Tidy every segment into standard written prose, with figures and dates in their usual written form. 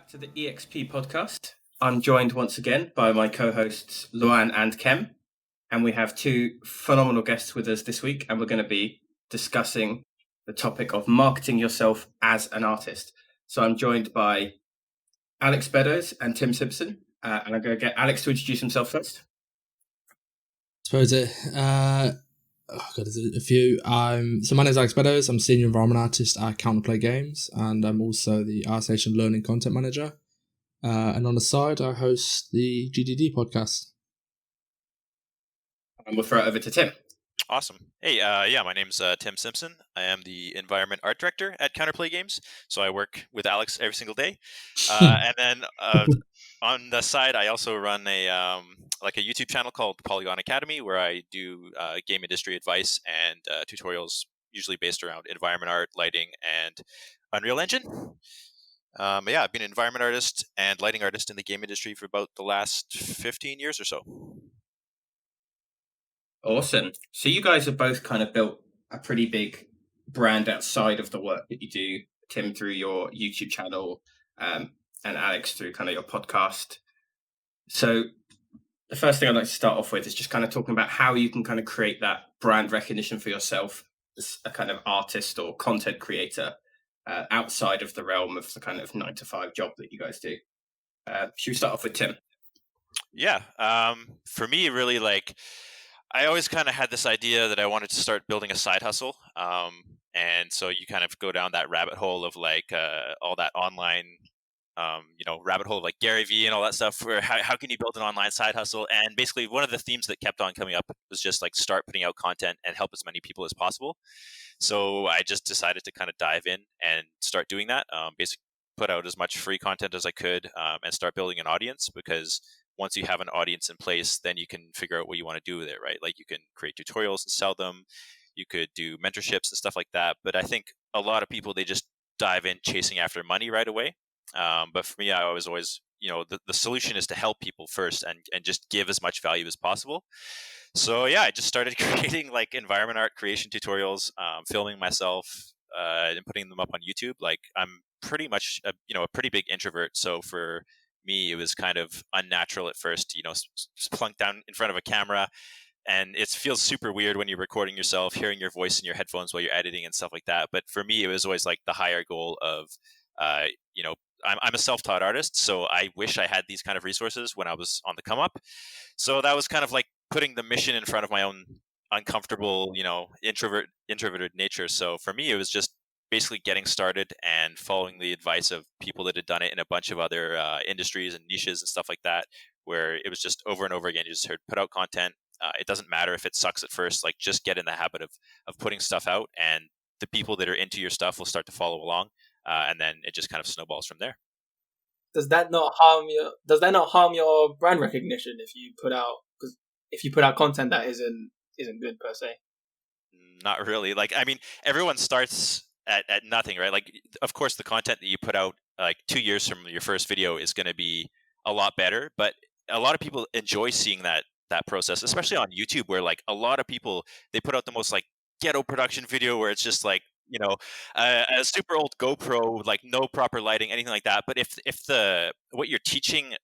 back to the EXP Podcast. I'm joined once again by my co-hosts Luan and Kem, and we have two phenomenal guests with us this week, and we're going to be discussing the topic of marketing yourself as an artist. So I'm joined by Alex Beddows and Tim Simpson, and I'm going to get Alex to introduce himself first. There's a few. So my name is Alex Beddows. I'm senior environment artist at Counterplay Games, and I'm also the ArtStation Learning Content Manager. And on the side, I host the GDD podcast. And we'll throw it over to Tim. Awesome. Hey, my name's Tim Simpson. I am the environment art director at Counterplay Games, so I work with Alex every single day. And then on the side, I also run a YouTube channel called Polygon Academy, where I do game industry advice and tutorials, usually based around environment art, lighting, and Unreal Engine. I've been an environment artist and lighting artist in the game industry for about the last 15 years or so. Awesome. So you guys have both kind of built a pretty big brand outside of the work that you do, Tim, through your YouTube channel, and Alex through kind of your podcast. So the first thing I'd like to start off with is just kind of talking about how you can kind of create that brand recognition for yourself as a kind of artist or content creator outside of the realm of the kind of 9-to-5 job that you guys do. Should we start off with Tim? Yeah. For me, really, I always kind of had this idea that I wanted to start building a side hustle. And so you kind of go down that rabbit hole of all that online, rabbit hole of like Gary Vee and all that stuff, where how can you build an online side hustle? And basically one of the themes that kept on coming up was just start putting out content and help as many people as possible. So I just decided to kind of dive in and start doing that. Basically put out as much free content as I could and start building an audience, because once you have an audience in place, then you can figure out what you want to do with it, right? Like you can create tutorials and sell them. You could do mentorships and stuff like that. But I think a lot of people, they just dive in chasing after money right away. But for me, I was always, the solution is to help people first and just give as much value as possible. So I just started creating environment art creation tutorials, filming myself and putting them up on YouTube. I'm pretty much a pretty big introvert. So for me, it was kind of unnatural at first, plunk down in front of a camera. And it feels super weird when you're recording yourself, hearing your voice in your headphones while you're editing and stuff like that. But for me, it was always the higher goal of, I'm a self-taught artist, so I wish I had these kind of resources when I was on the come up. So that was kind of putting the mission in front of my own uncomfortable, introverted nature. So for me, it was just basically getting started and following the advice of people that had done it in a bunch of other industries and niches and stuff like that, where it was just over and over again, you just heard put out content. It doesn't matter if it sucks at first, just get in the habit of putting stuff out, and the people that are into your stuff will start to follow along. And then it just kind of snowballs from there. Does that not harm your brand recognition if you put out content that isn't good per se? Not really. Everyone starts at nothing, right? Of course, the content that you put out 2 years from your first video is going to be a lot better, but a lot of people enjoy seeing that process, especially on YouTube, where a lot of people, they put out the most ghetto production video where it's just a super old GoPro, no proper lighting, anything like that. But if what you're teaching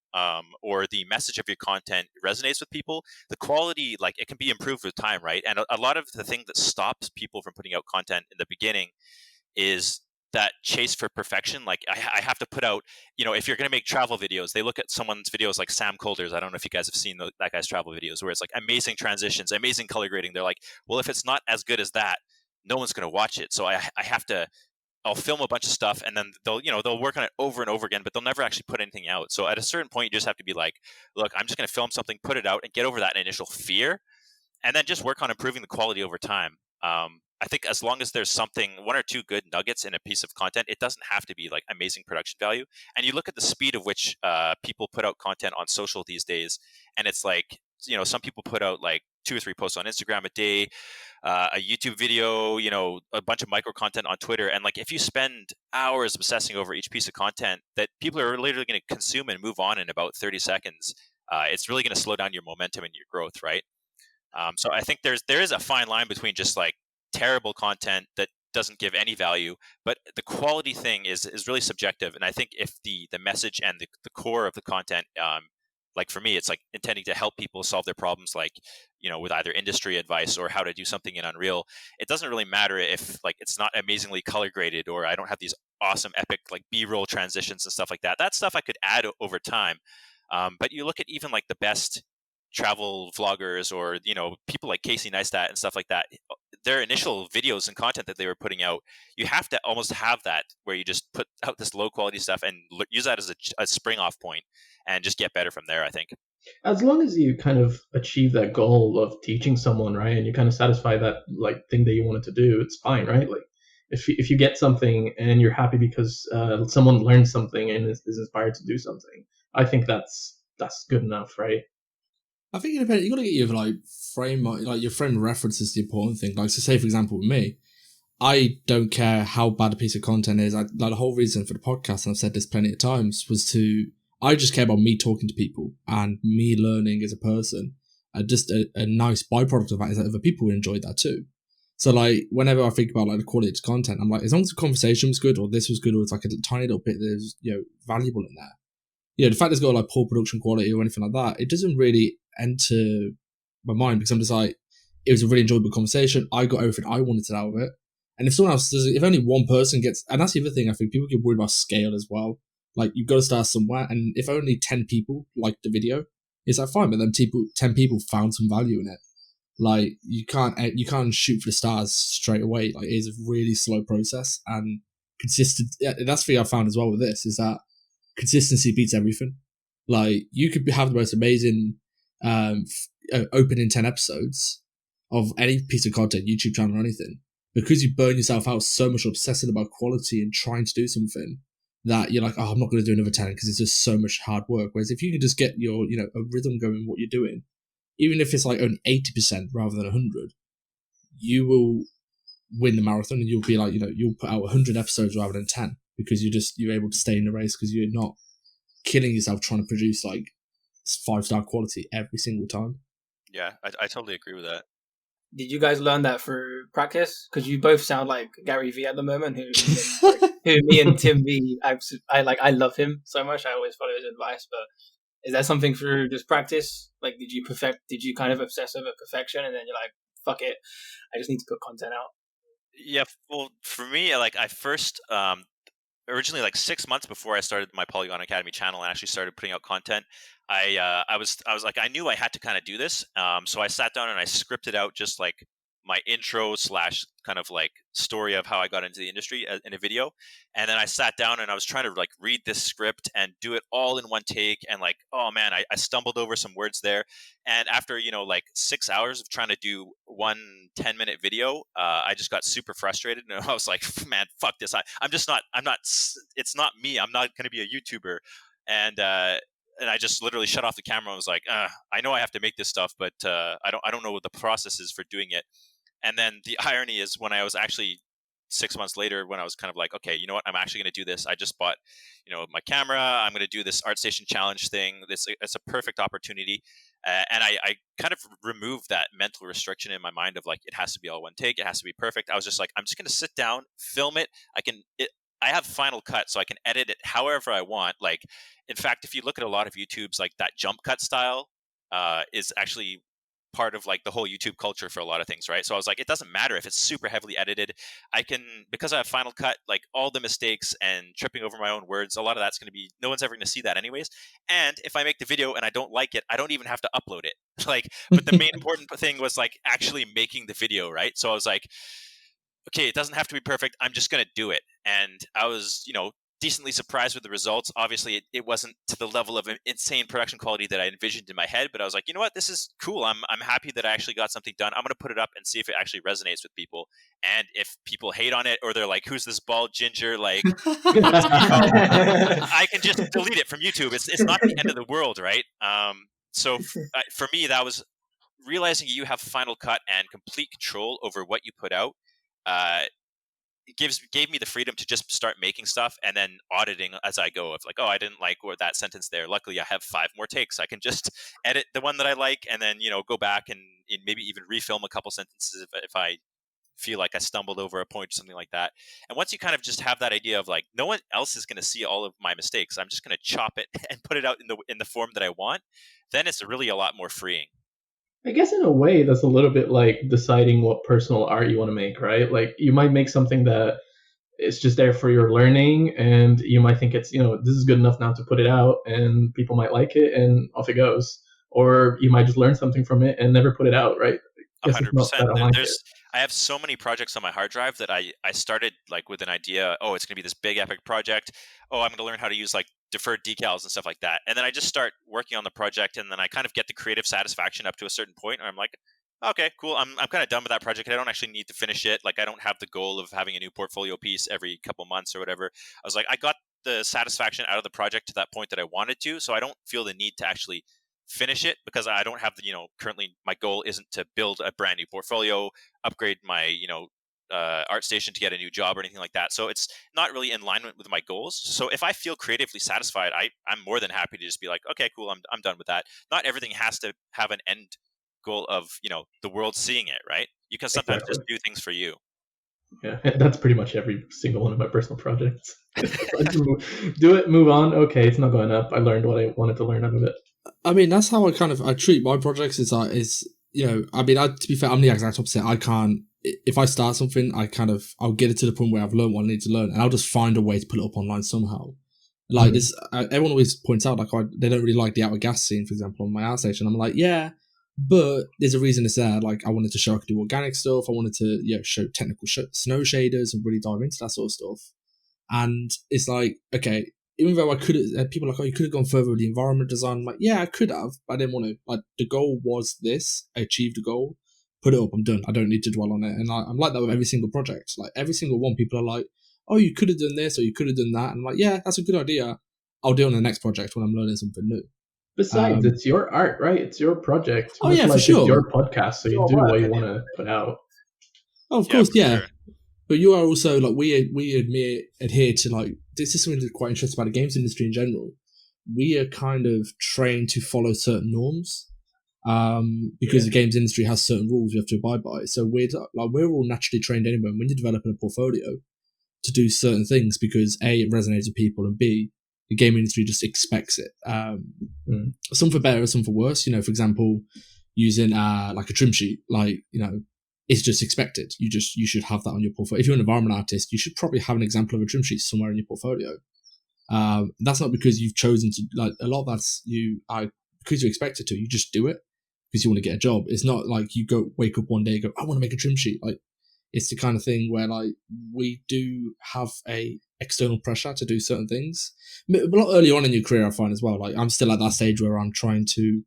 or the message of your content resonates with people, the quality, it can be improved with time, right? And a lot of the thing that stops people from putting out content in the beginning is that chase for perfection. I have to put out, if you're going to make travel videos, they look at someone's videos like Sam Coulter's. I don't know if you guys have seen that guy's travel videos, where it's amazing transitions, amazing color grading. They're well, if it's not as good as that, no one's going to watch it. So I'll film a bunch of stuff, and then they'll work on it over and over again, but they'll never actually put anything out. So at a certain point, you just have to be look, I'm just going to film something, put it out, and get over that initial fear, and then just work on improving the quality over time. I think as long as there's one or two good nuggets in a piece of content, it doesn't have to be amazing production value. And you look at the speed of which people put out content on social these days, and it's some people put out 2 or 3 posts on Instagram a day, a YouTube video, a bunch of micro content on Twitter. And if you spend hours obsessing over each piece of content that people are literally going to consume and move on in about 30 seconds, it's really going to slow down your momentum and your growth, right? So I think there is a fine line between just terrible content that doesn't give any value. But the quality thing is really subjective. And I think if the message and the core of the content, like for me, it's like intending to help people solve their problems, like, with either industry advice or how to do something in Unreal. It doesn't really matter if like it's not amazingly color graded, or I don't have these awesome epic like B-roll transitions and stuff like that. That stuff I could add over time. But you look at even like the best travel vloggers, or people like Casey Neistat and stuff like that, their initial videos and content that they were putting out, you have to almost have that where you just put out this low quality stuff and use that as a spring off point and just get better from there, I think. As long as you kind of achieve that goal of teaching someone, right, and you kind of satisfy that like thing that you wanted to do, it's fine, right? Like if you get something and you're happy because someone learned something and is inspired to do something, I think that's good enough, right? I think it depends. You got to get your your frame of reference is the important thing. Like, so say for example with me, I don't care how bad a piece of content is. The whole reason for the podcast, and I've said this plenty of times, I just care about me talking to people and me learning as a person. And just a nice byproduct of that is that other people enjoyed that too. So like whenever I think about like the quality of content, I'm like, as long as the conversation was good, or this was good, or it's like a tiny little bit that's valuable in there. The fact it's got like poor production quality or anything like that, it doesn't really enter my mind, because I'm just like, it was a really enjoyable conversation. I got everything I wanted out of it. And if someone else does it, if only one person gets, and that's the other thing, I think people get worried about scale as well. Like, you've got to start somewhere, and if only 10 people liked the video, it's like fine, but then 10 people found some value in it. Like, you can't shoot for the stars straight away. Like, it is a really slow process, and consistent. Yeah, that's the thing I found as well with this, is that consistency beats everything. Like, you could have the most amazing opening 10 episodes of any piece of content, YouTube channel or anything, because you burn yourself out so much obsessing about quality and trying to do something, that you're like, oh, I'm not going to do another 10 because it's just so much hard work. Whereas if you can just get your, a rhythm going in what you're doing, even if it's like only 80% rather than 100, you will win the marathon, and you'll be like, you'll put out 100 episodes rather than 10, because you're able to stay in the race, because you're not killing yourself trying to produce like 5-star quality every single time. Yeah, I totally agree with that. Did you guys learn that through practice? Because you both sound like Gary Vee at the moment, who me and Tim V, I love him so much. I always follow his advice. But is that something through just practice? Like, did you kind of obsess over perfection, and then you're like, fuck it, I just need to put content out? Yeah, well, for me, like I first originally, like 6 months before I started my Polygon Academy channel and actually started putting out content, I was like, I knew I had to kind of do this. So I sat down and I scripted out just like my intro / kind of like story of how I got into the industry in a video. And then I sat down and I was trying to like read this script and do it all in one take. And like, oh man, I stumbled over some words there. And after, like 6 hours of trying to do one 10-minute video, I just got super frustrated. And I was like, man, fuck this. It's not me. I'm not going to be a YouTuber. And I just literally shut off the camera. I was like, I know I have to make this stuff, but I don't know what the process is for doing it. And then the irony is, when I was actually 6 months later, when I was kind of like, okay, you know what, I'm actually going to do this. I just bought, my camera. I'm going to do this ArtStation challenge thing. It's a perfect opportunity. And I kind of removed that mental restriction in my mind of like, it has to be all one take. It has to be perfect. I was just like, I'm just going to sit down, film it. I have Final Cut, so I can edit it however I want. Like, in fact, if you look at a lot of YouTubes, like that jump cut style is actually part of like the whole YouTube culture for a lot of things, right? So I was like, it doesn't matter if it's super heavily edited. I can, because I have Final Cut, like all the mistakes and tripping over my own words, a lot of that's going to be, no one's ever going to see that anyways. And if I make the video and I don't like it, I don't even have to upload it. But the main important thing was like actually making the video, right? So I was like, okay, it doesn't have to be perfect. I'm just going to do it. And I was, decently surprised with the results. Obviously, it wasn't to the level of insane production quality that I envisioned in my head, but I was like, you know what, this is cool. I'm happy that I actually got something done. I'm going to put it up and see if it actually resonates with people. And if people hate on it, or they're like, who's this bald ginger? Like, I can just delete it from YouTube. It's not the end of the world, right? So for me, that was realizing you have Final Cut and complete control over what you put out. Gave me the freedom to just start making stuff and then auditing as I go. Of like, oh, I didn't like that sentence there. Luckily, I have 5 more takes. I can just edit the one that I like, and then go back and maybe even refilm a couple sentences if I feel like I stumbled over a point or something like that. And once you kind of just have that idea of like, no one else is going to see all of my mistakes, I'm just going to chop it and put it out in the form that I want, then it's really a lot more freeing. I guess in a way that's a little bit like deciding what personal art you want to make, right? Like you might make something that it's just there for your learning, and you might think it's, this is good enough now to put it out and people might like it and off it goes. Or you might just learn something from it and never put it out, right? 100%. I have so many projects on my hard drive that I started like with an idea, oh, it's going to be this big epic project. Oh, I'm going to learn how to use like deferred decals and stuff like that. And then I just start working on the project, and then I kind of get the creative satisfaction up to a certain point where I'm like, okay, cool. I'm kind of done with that project. I don't actually need to finish it. Like I don't have the goal of having a new portfolio piece every couple months or whatever. I was like, I got the satisfaction out of the project to that point that I wanted to, so I don't feel the need to actually finish it, because I don't have the, currently my goal isn't to build a brand new portfolio, upgrade my, ArtStation to get a new job or anything like that. So it's not really in alignment with my goals. So if I feel creatively satisfied, I'm more than happy to just be like, okay, cool, I'm done with that. Not everything has to have an end goal of, the world seeing it, right? You can sometimes just do things for you. Yeah, that's pretty much every single one of my personal projects. Do it, move on. Okay, it's not going up. I learned what I wanted to learn out of it. I mean, that's how I treat my projects. To be fair, I'm the exact opposite. I can't, if I start something, I'll get it to the point where I've learned what I need to learn, and I'll just find a way to put it up online somehow. Like this, everyone always points out, like, they don't really like the out of gas scene, for example, on my ArtStation. I'm like, yeah, but there's a reason it's there. Like, I wanted to show I could do organic stuff. I wanted to, show technical snow shaders and really dive into that sort of stuff. And it's like, okay, even though I could have, people are like, oh, you could have gone further with the environment design. I'm like, yeah, I could have, but I didn't want to. Like, the goal was this. I achieved the goal. Put it up. I'm done. I don't need to dwell on it. And I'm like that with every single project. Like, every single one, people are like, oh, you could have done this or you could have done that. And I'm like, yeah, that's a good idea. I'll do it on the next project when I'm learning something new. Besides, it's your art, right? It's your project. Oh, yeah, for sure. It's your podcast, so you do what you want to put out. Oh, of course, yeah. Sure. But you are also, like, we adhere to, like, this is something that's quite interesting about the games industry in general. We are kind of trained to follow certain norms because the games industry has certain rules we have to abide by. So we're all naturally trained anyway when you're developing a portfolio to do certain things because A, it resonates with people, and B, the game industry just expects it. Some for better, some for worse. For example, using like a trim sheet, it's just expected. You should have that on your portfolio. If you're an environment artist, you should probably have an example of a trim sheet somewhere in your portfolio. That's not because you've chosen to, like, a lot of that's because you expect it to. You just do it because you want to get a job. It's not like you wake up one day and go, I want to make a trim sheet. Like, it's the kind of thing where, like, we do have a external pressure to do certain things. A lot early on in your career, I find as well. Like, I'm still at that stage where I'm trying to,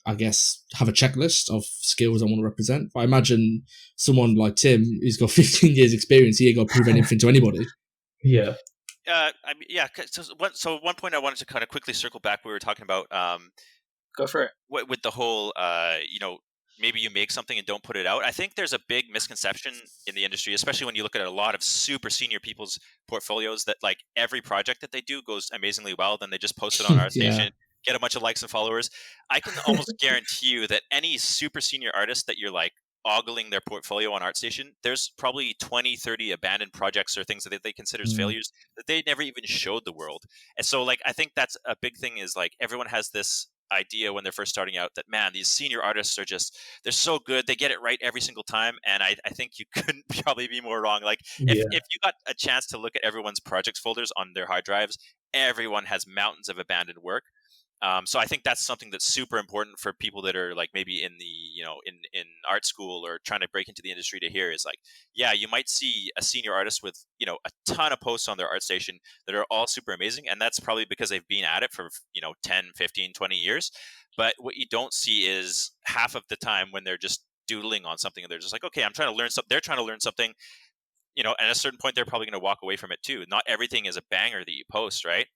I guess, have a checklist of skills I want to represent. But I imagine someone like Tim, who's got 15 years experience, he ain't got to prove anything to anybody. Yeah. So one point I wanted to kind of quickly circle back. We were talking about go for it with the whole maybe you make something and don't put it out. I think there's a big misconception in the industry, especially when you look at a lot of super senior people's portfolios, that like every project that they do goes amazingly well. Then they just post it on ArtStation, get a bunch of likes and followers. I can almost guarantee you that any super senior artist that you're like ogling their portfolio on ArtStation, there's probably 20, 30 abandoned projects or things that they consider as failures that they never even showed the world. And so, like, I think that's a big thing, is like everyone has this idea when they're first starting out that, man, these senior artists are just, they're so good, they get it right every single time. And I think you couldn't probably be more wrong. Like, if you got a chance to look at everyone's projects folders on their hard drives, everyone has mountains of abandoned work. So I think that's something that's super important for people that are like maybe in the, in art school or trying to break into the industry to hear, is like, yeah, you might see a senior artist with, a ton of posts on their ArtStation that are all super amazing. And that's probably because they've been at it for, 10, 15, 20 years. But what you don't see is half of the time when they're just doodling on something and they're just like, okay, I'm trying to learn something. They're trying to learn something, and at a certain point, they're probably going to walk away from it too. Not everything is a banger that you post, right?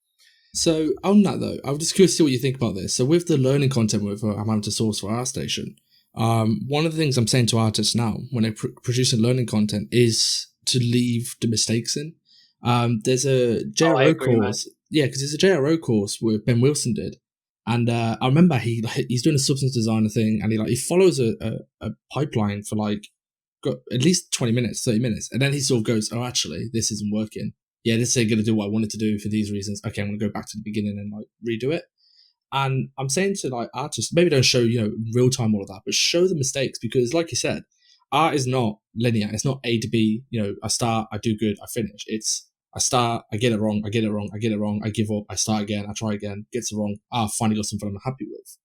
So on that though, I'm just curious to see what you think about this. So with the learning content I'm having to source for ArtStation, one of the things I'm saying to artists now when they're producing learning content is to leave the mistakes in. There's a JRO course, because there's a JRO course where Ben Wilson did, and I remember he's doing a substance designer thing, and he follows a pipeline for like got at least 20 minutes, 30 minutes. And then he sort of goes, oh, actually, this isn't working. Yeah, this ain't going to do what I wanted to do for these reasons. Okay, I'm going to go back to the beginning and like redo it. And I'm saying to like artists, maybe don't show, real time all of that, but show the mistakes, because like you said, art is not linear. It's not A to B. I start, I do good, I finish. It's I start, I get it wrong, I get it wrong, I get it wrong, I give up, I start again, I try again, gets it wrong. I finally got something I'm happy with.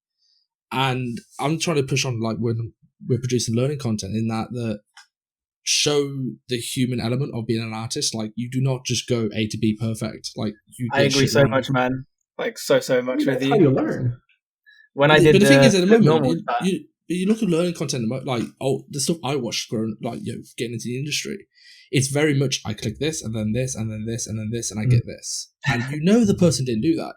And I'm trying to push on like when we're producing learning content in that show the human element of being an artist. Like you do not just go A to B perfect. Like I agree so much, man. Like so much with you. How you learn. When I did but the thing is, at the normal moment, you look at learning content, like the stuff I watched growing, like getting into the industry. It's very much I click this and then this and then this and then this and I get this. And the person didn't do that.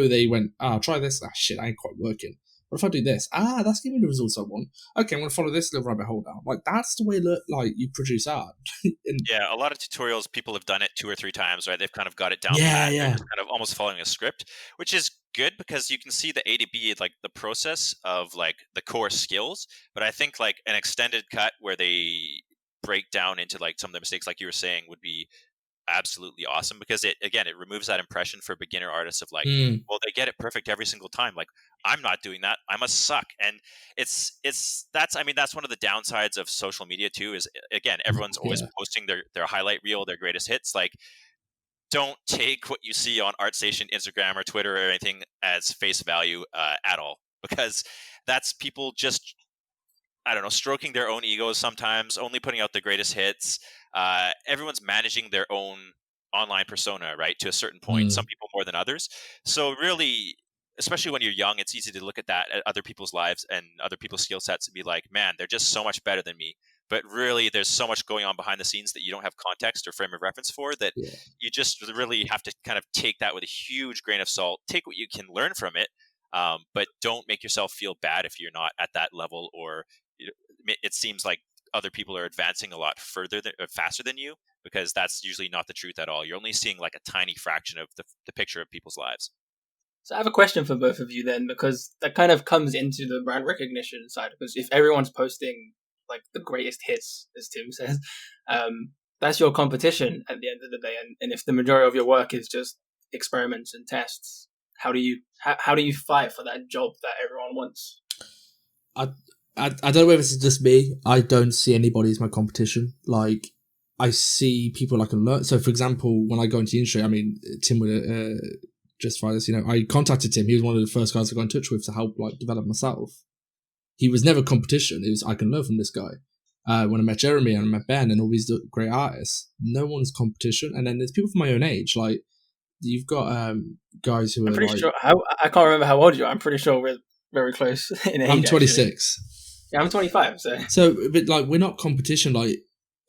They went, I'll try this. Shit, I ain't quite working. What if I do this? That's giving me the results I want. Okay, I'm going to follow this little rabbit hole down. Like, that's the way you produce art. Yeah, a lot of tutorials, people have done it 2 or 3 times, right? They've kind of got it down. Yeah. They're just kind of almost following a script, which is good because you can see the A to B, like the process of like the core skills. But I think like an extended cut where they break down into like some of the mistakes, like you were saying, would be absolutely awesome, because it removes that impression for beginner artists of like, well, they get it perfect every single time. Like, I'm not doing that, I must suck. And that's one of the downsides of social media too, is again, everyone's always posting their highlight reel, their greatest hits. Like, don't take what you see on ArtStation, Instagram, or Twitter or anything as face value at all, because that's people just, I don't know, stroking their own egos sometimes, only putting out the greatest hits. Everyone's managing their own online persona, right, to a certain point, some people more than others. So really, especially when you're young, it's easy to look at that, at other people's lives and other people's skill sets, and be like, man, they're just so much better than me. But really, there's so much going on behind the scenes that you don't have context or frame of reference for, that you just really have to kind of take that with a huge grain of salt, take what you can learn from it, but don't make yourself feel bad if you're not at that level, or it seems like other people are advancing a lot faster than you, because that's usually not the truth at all. You're only seeing like a tiny fraction of the picture of people's lives. So I have a question for both of you then, because that kind of comes into the brand recognition side. Because if everyone's posting like the greatest hits, as Tim says, that's your competition at the end of the day. And if the majority of your work is just experiments and tests, how do you fight for that job that everyone wants? I don't know if it's just me. I don't see anybody as my competition. Like, I see people I can learn. So, for example, when I go into the industry, I mean, Tim would justify this. I contacted Tim. He was one of the first guys I got in touch with to help like develop myself. He was never competition. It was, I can learn from this guy. When I met Jeremy and I met Ben and all these great artists, no one's competition. And then there's people from my own age. Like, you've got guys who I'm are pretty like... sure... I can't remember how old you are. I'm pretty sure we're very close in age. I'm 26. Actually. Yeah, I'm 25. So, but like, we're not competition. Like,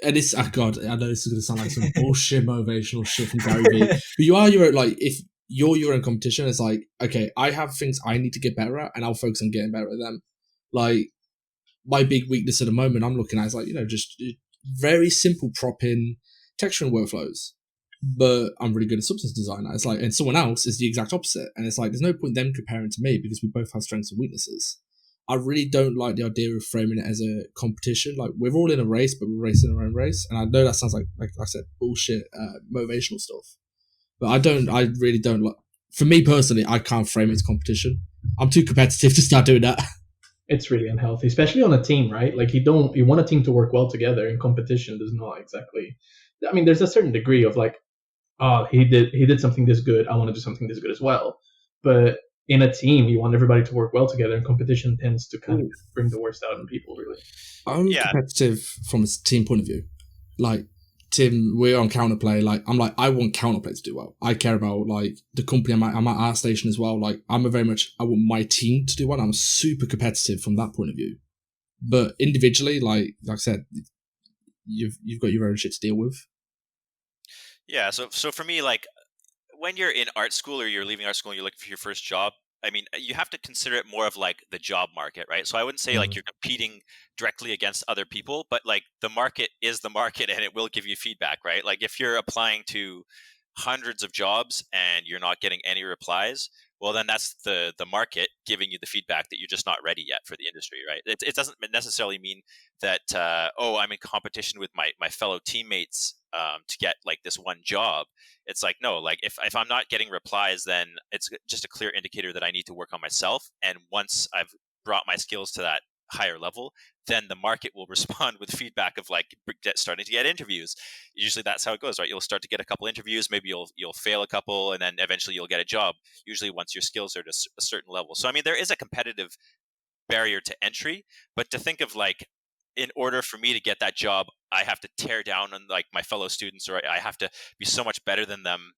and it's, God, I know this is going to sound like some bullshit motivational shit from Gary Vee, but you are your own, like, if you're your own competition, it's like, okay, I have things I need to get better at, and I'll focus on getting better at them. Like, my big weakness at the moment I'm looking at is like, just very simple prop-in texturing workflows. But I'm really good at substance design. It's like, and someone else is the exact opposite. And it's like, there's no point them comparing to me, because we both have strengths and weaknesses. I really don't like the idea of framing it as a competition. Like, we're all in a race, but we're racing our own race. And I know that sounds like I said, bullshit, motivational stuff. But I really don't like, for me personally, I can't frame it as competition. I'm too competitive to start doing that. It's really unhealthy, especially on a team, right? Like, you want a team to work well together, and competition does not exactly. I mean, there's a certain degree of like, he did something this good, I want to do something this good as well. But in a team, you want everybody to work well together, and competition tends to kind of bring the worst out in people, really. I'm competitive from a team point of view. Like, Tim, we're on Counterplay. Like, I'm like, I want Counterplay to do well. I care about like the company. I'm at ArtStation as well. Like, I want my team to do well. I'm super competitive from that point of view. But individually, like I said, you've got your own shit to deal with. Yeah, so for me, like, when you're in art school or you're leaving art school and you're looking for your first job, I mean, you have to consider it more of like the job market, right? So I wouldn't say like you're competing directly against other people, but like the market is the market, and it will give you feedback, right? Like, if you're applying to hundreds of jobs and you're not getting any replies, well, then that's the market giving you the feedback that you're just not ready yet for the industry, right? It doesn't necessarily mean that I'm in competition with my fellow teammates to get like this one job. It's like, no, like if I'm not getting replies, then it's just a clear indicator that I need to work on myself. And once I've brought my skills to that higher level, then the market will respond with feedback of like starting to get interviews. Usually that's how it goes, right? You'll start to get a couple interviews, maybe you'll fail a couple, and then eventually you'll get a job, usually once your skills are to a certain level. So I mean, there is a competitive barrier to entry, but to think of like, in order for me to get that job, I have to tear down on like my fellow students, or I have to be so much better than them.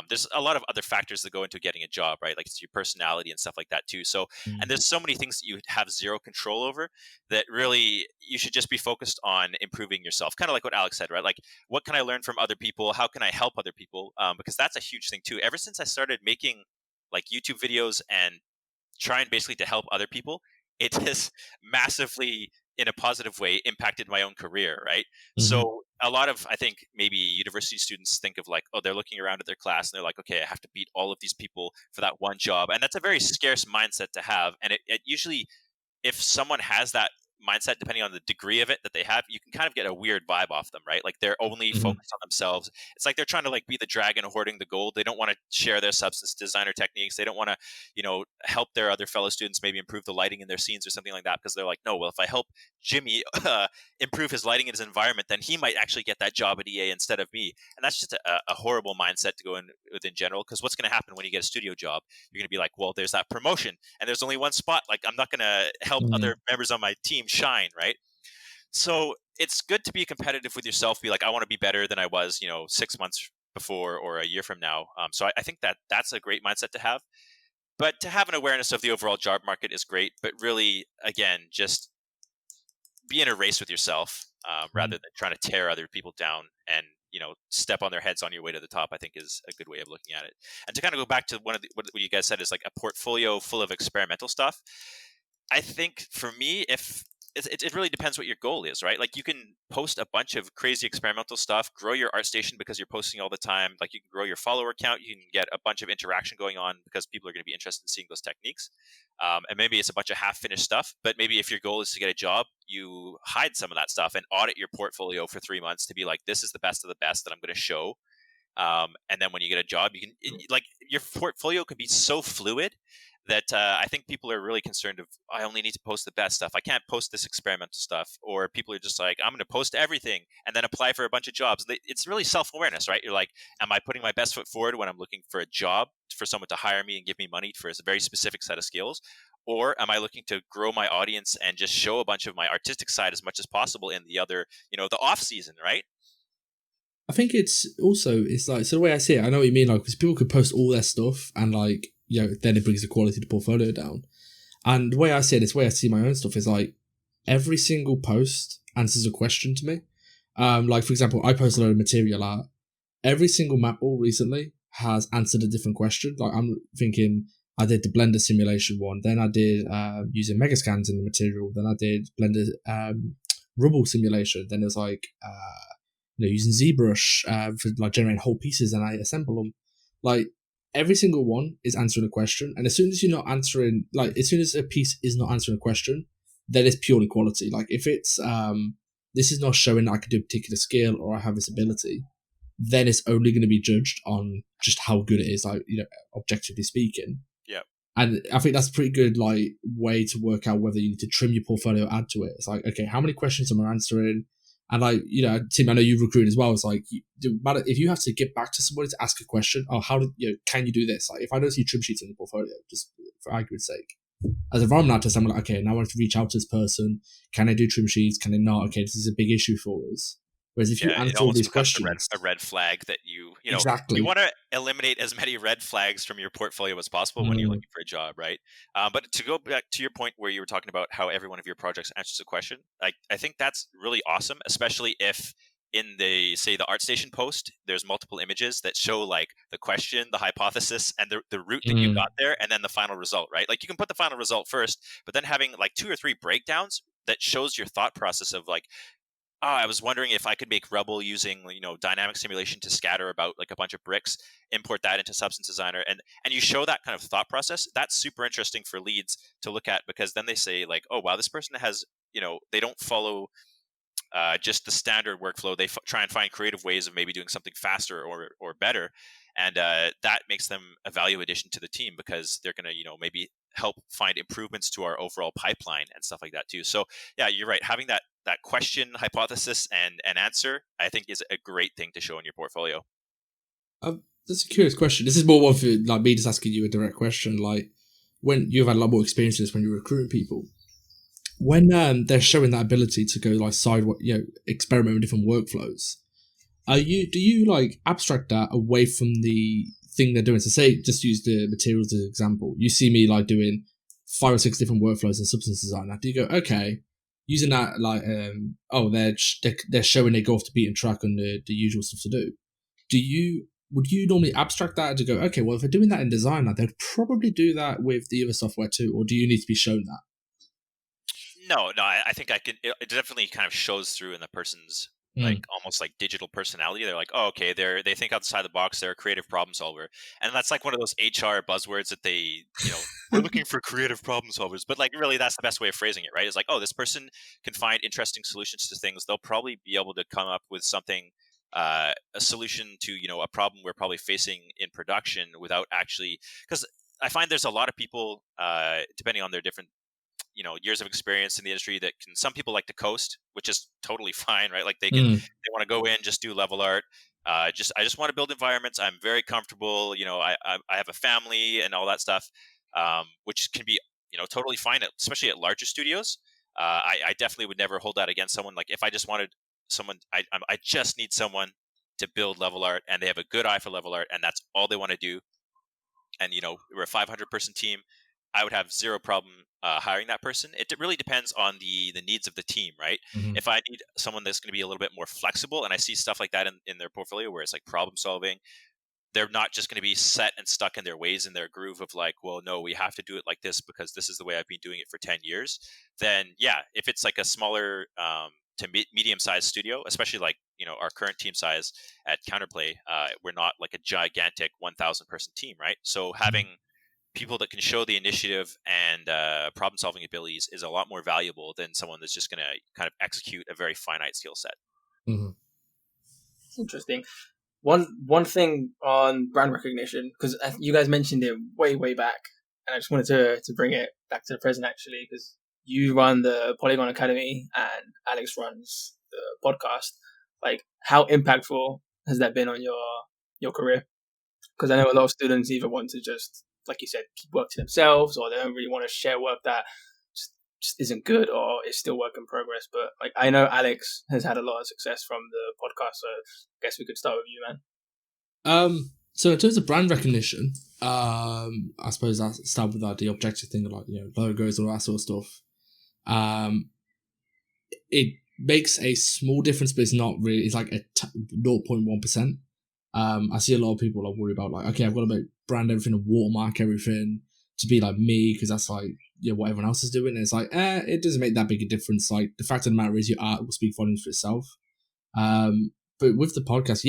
There's a lot of other factors that go into getting a job, right? Like it's your personality and stuff like that too. So, and there's so many things that you have zero control over that really you should just be focused on improving yourself. Kind of like what Alex said, right? Like, what can I learn from other people? How can I help other people? Because that's a huge thing too. Ever since I started making like YouTube videos and trying basically to help other people, it has massively, in a positive way, impacted my own career, right? So a lot of, I think maybe university students think of like, oh, they're looking around at their class and they're like, okay, I have to beat all of these people for that one job. And that's a very scarce mindset to have. And it usually, if someone has that mindset, depending on the degree of it that they have, you can kind of get a weird vibe off them, right? Like they're only focused on themselves. It's like they're trying to like be the dragon hoarding the gold. They don't want to share their substance designer techniques. They don't want to, help their other fellow students maybe improve the lighting in their scenes or something like that, because they're like, no, well, if I help Jimmy improve his lighting in his environment, then he might actually get that job at EA instead of me. And that's just a horrible mindset to go in with in general, because what's going to happen when you get a studio job? You're going to be like, well, there's that promotion and there's only one spot. Like, I'm not going to help other members on my team shine, right? So it's good to be competitive with yourself. Be like, I want to be better than I was, 6 months before or a year from now. So I think that's a great mindset to have. But to have an awareness of the overall job market is great. But really, again, just be in a race with yourself rather than trying to tear other people down and step on their heads on your way to the top, I think is a good way of looking at it. And to kind of go back to what you guys said is like a portfolio full of experimental stuff. I think for me, if it really depends what your goal is, right? Like you can post a bunch of crazy experimental stuff, grow your ArtStation because you're posting all the time. Like you can grow your follower count. You can get a bunch of interaction going on because people are going to be interested in seeing those techniques. And maybe it's a bunch of half-finished stuff, but maybe if your goal is to get a job, you hide some of that stuff and audit your portfolio for 3 months to be like, this is the best of the best that I'm going to show. And then when you get a job, you can like your portfolio could be so fluid that I think people are really concerned of, I only need to post the best stuff. I can't post this experimental stuff. Or people are just like, I'm going to post everything and then apply for a bunch of jobs. It's really self-awareness, right? You're like, am I putting my best foot forward when I'm looking for a job, for someone to hire me and give me money for a very specific set of skills? Or am I looking to grow my audience and just show a bunch of my artistic side as much as possible in the other, the off season, right? I think it's like, so the way I see it, I know what you mean, like, because people could post all their stuff and like, then it brings the quality of the portfolio down. And the way I see it, the way I see my own stuff is like every single post answers a question to me. Like for example, I post a load of material art. Every single map ball recently has answered a different question. Like I'm thinking, I did the Blender simulation one, then I did using Megascans in the material, then I did Blender rubble simulation, then it was like using ZBrush for like generating whole pieces, and I assemble them. Like every single one is answering a question, and as soon as you're not answering, like as soon as a piece is not answering a question, then it's purely quality. Like if it's this is not showing that I can do a particular skill or I have this ability, then it's only going to be judged on just how good it is, like objectively speaking. Yeah. And I think that's a pretty good like way to work out whether you need to trim your portfolio, add to it. It's like, okay, how many questions am I answering? And like, Tim, I know you've recruited as well. It's like, if you have to get back to somebody to ask a question, how did can you do this? Like, if I don't see trim sheets in your portfolio, just for argument's sake, as a environment artist, I'm like, okay, now I want to reach out to this person. Can I do trim sheets? Can I not? Okay, this is a big issue for us. Whereas if you answer all these questions, a red flag that exactly, you want to eliminate as many red flags from your portfolio as possible when you're looking for a job, right? But to go back to your point where you were talking about how every one of your projects answers a question, I think that's really awesome, especially if in the ArtStation post, there's multiple images that show like the question, the hypothesis, and the route that you got there, and then the final result, right? Like you can put the final result first, but then having like 2 or 3 breakdowns that shows your thought process of like, I was wondering if I could make Rebel using, dynamic simulation to scatter about like a bunch of bricks, import that into Substance Designer, and you show that kind of thought process. That's super interesting for leads to look at, because then they say like, oh wow, this person has, they don't follow just the standard workflow. They try and find creative ways of maybe doing something faster or better, and that makes them a value addition to the team, because they're going to maybe help find improvements to our overall pipeline and stuff like that too. So yeah, you're right. Having that question, hypothesis, and answer, I think, is a great thing to show in your portfolio. That's a curious question. This is more one for like me just asking you a direct question. Like, when you've had a lot more experiences when you're recruiting people, when they're showing that ability to go like experiment with different workflows, do you like abstract that away from the thing they're doing? So say, just use the materials as an example. You see me like doing 5 or 6 different workflows in Substance Designer. Do you go, okay, using that like they're showing they go off the beaten track on the usual stuff to do? Would you normally abstract that to go, okay, well, if they're doing that in Designer, they'd probably do that with the other software too, or do you need to be shown that? No, I think I can. It definitely kind of shows through in the person's like almost like digital personality. They're like, oh, okay, they think outside the box. They're a creative problem solver, and that's like one of those HR buzzwords that they, we're looking for creative problem solvers. But like, really, that's the best way of phrasing it, right? It's like, oh, this person can find interesting solutions to things. They'll probably be able to come up with something, a solution to a problem we're probably facing in production without actually, because I find there's a lot of people, depending on their different years of experience in the industry, that some people like to coast, which is totally fine, right? Like they want to go in, just do level art. I just want to build environments. I'm very comfortable. I have a family and all that stuff, which can be, totally fine, especially at larger studios. I definitely would never hold that against someone. Like if I just wanted someone, I just need someone to build level art, and they have a good eye for level art, and that's all they want to do. And, we're a 500 person team. I would have zero problem hiring that person. It really depends on the needs of the team, right? Mm-hmm. If I need someone that's going to be a little bit more flexible, and I see stuff like that in their portfolio where it's like problem solving, they're not just going to be set and stuck in their ways, in their groove of like, well, no, we have to do it like this because this is the way I've been doing it for 10 years. Then yeah, if it's like a smaller to medium-sized studio, especially like, our current team size at Counterplay, we're not like a gigantic 1,000 person team, right? So having people that can show the initiative and problem-solving abilities is a lot more valuable than someone that's just going to kind of execute a very finite skill set. Mm-hmm. Interesting. One thing on brand recognition, because you guys mentioned it way back, and I just wanted to bring it back to the present, actually, because you run the Polygon Academy and Alex runs the podcast. Like, how impactful has that been on your career? Because I know a lot of students either want to just, like you said, keep work to themselves, or they don't really want to share work that just isn't good or is still work in progress. But like, I know Alex has had a lot of success from the podcast, so I guess we could start with you, man. So in terms of brand recognition, I suppose I start with the objective thing, like logos and all that sort of stuff. It makes a small difference, but it's not really. It's like 0.1%. I see a lot of people are worried about like, okay, I've got to brand everything and watermark everything to be like me, because that's like what everyone else is doing. And it's like, it doesn't make that big a difference. Like, the fact of the matter is, your art will speak volumes for itself. But with the podcast,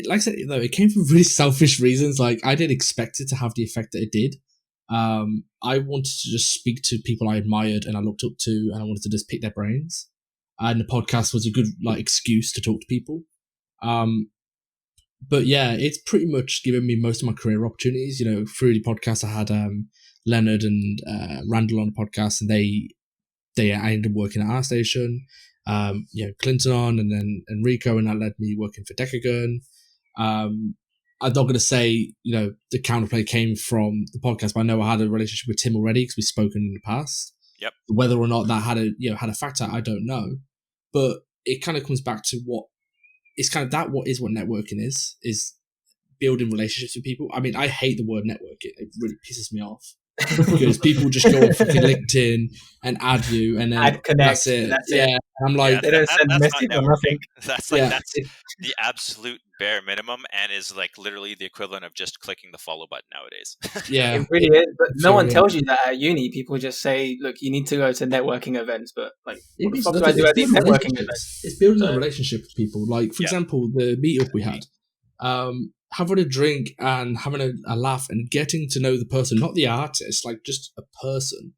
like I said, though, it came from really selfish reasons. Like, I didn't expect it to have the effect that it did. I wanted to just speak to people I admired and I looked up to, and I wanted to just pick their brains. And the podcast was a good excuse to talk to people. But yeah, it's pretty much given me most of my career opportunities. Through the podcast, I had Leonard and Randall on the podcast, and I ended up working at our station. Clinton on, and then Enrico, and that led me working for Decagon. I'm not going to say the Counterplay came from the podcast, but I know I had a relationship with Tim already because we've spoken in the past. Yep. Whether or not that had a factor, I don't know. But it kind of comes back to what networking is building relationships with people. I mean, I hate the word networking. It really pisses me off. because people just go on fucking LinkedIn and add you, and then Add connect, that's it. that's yeah, it. I'm like, Yeah, They don't send that's message not or nothing. networking. That's like Yeah. that's the absolute bare minimum, and is like literally the equivalent of just clicking the follow button nowadays. yeah, It really is, but no For one real. tells you that at uni. People just say, "Look, you need to go to networking events." But like, what the It's fuck do I nothing- do it's at these building networking events? relationships. It's building So- a relationship with people. Like, for Yeah. example, the meetup we had, having a drink and having a laugh and getting to know the person, not the artist, like just a person.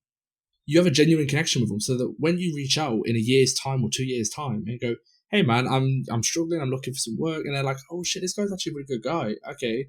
You have a genuine connection with them, so that when you reach out in a year's time or 2 years' time and go, "Hey man, I'm struggling, I'm looking for some work," and they're like, "Oh shit, this guy's actually a really good guy." Okay,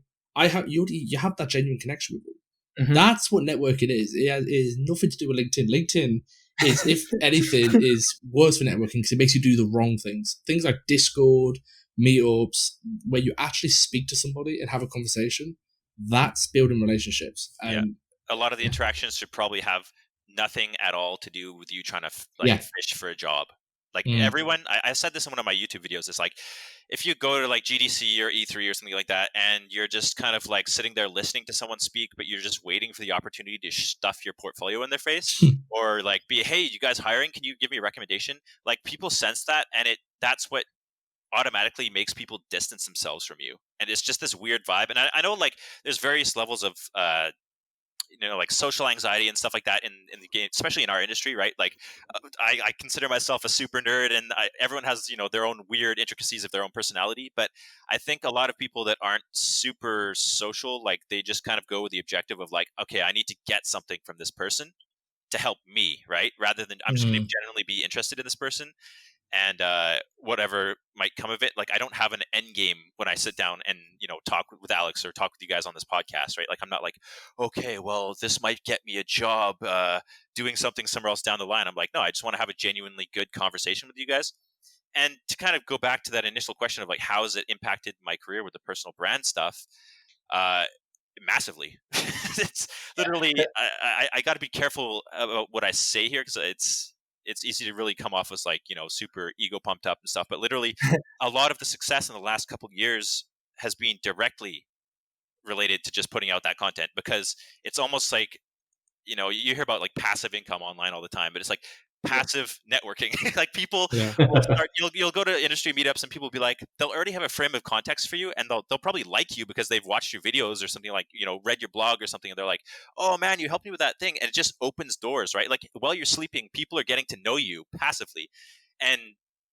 you have that genuine connection with them. Mhm. That's what networking is. It is nothing to do with LinkedIn. LinkedIn is, if anything, is worse for networking because it makes you do the wrong things. Things like Discord, meetups, where you actually speak to somebody and have a conversation. That's building relationships. And A lot of the interactions should probably have nothing at all to do with you trying to Yeah. fish for a job. Like Mm. everyone, I said this in one of my YouTube videos. It's like, if you go to like GDC or E3 or something like that, and you're just kind of like sitting there listening to someone speak, but you're just waiting for the opportunity to stuff your portfolio in their face, or like hey, you guys hiring? Can you give me a recommendation? Like, people sense that, and that's what automatically makes people distance themselves from you, and it's just this weird vibe. And I know like there's various levels of like social anxiety and stuff like that in the game, especially in our industry, right? Like I consider myself a super nerd, and everyone has their own weird intricacies of their own personality. But I think a lot of people that aren't super social, like they just kind of go with the objective of like, okay, I need to get something from this person to help me, right? Rather than I'm just going to genuinely be interested in this person. And whatever might come of it, like I don't have an end game when I sit down and talk with Alex or talk with you guys on this podcast, right? Like I'm not like, okay, well, this might get me a job doing something somewhere else down the line. I'm like, no, I just want to have a genuinely good conversation with you guys. And to kind of go back to that initial question of like, how has it impacted my career with the personal brand stuff? Massively. It's literally, I got to be careful about what I say here, because it's easy to really come off as like, super ego pumped up and stuff. But literally, a lot of the success in the last couple of years has been directly related to just putting out that content, because it's almost like, you hear about like passive income online all the time, but it's like passive networking. Like people will start, you'll go to industry meetups and people will be like, they'll already have a frame of context for you, and they'll probably like you because they've watched your videos or something, like read your blog or something, and they're like, oh man, you helped me with that thing. And it just opens doors, right? Like while you're sleeping, people are getting to know you passively. And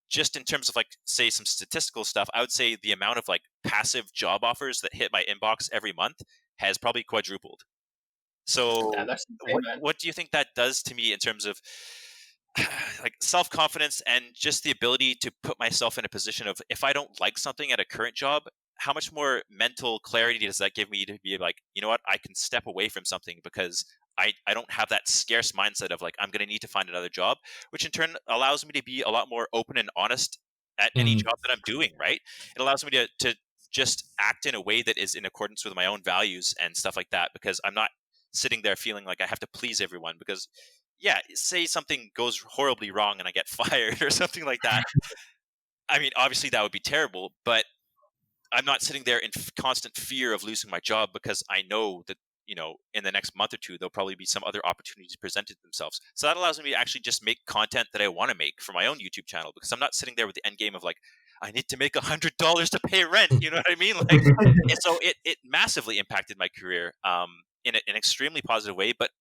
just in terms of like, say, some statistical stuff, I would say the amount of like passive job offers that hit my inbox every month has probably quadrupled. So Yeah, that's insane, man. what do you think that does to me in terms of like self-confidence, and just the ability to put myself in a position of, if I don't like something at a current job, how much more mental clarity does that give me to be like, you know what, I can step away from something because I don't have that scarce mindset of like, I'm going to need to find another job, which in turn allows me to be a lot more open and honest at any job that I'm doing, right? It allows me to just act in a way that is in accordance with my own values and stuff like that, because I'm not sitting there feeling like I have to please everyone. Because say something goes horribly wrong and I get fired or something like that. I mean, obviously that would be terrible, but I'm not sitting there in constant fear of losing my job, because I know that, in the next month or two, there'll probably be some other opportunities presented themselves. So that allows me to actually just make content that I want to make for my own YouTube channel, because I'm not sitting there with the end game of like, I need to make $100 to pay rent. You know what I mean? Like, and so it massively impacted my career in an extremely positive way, but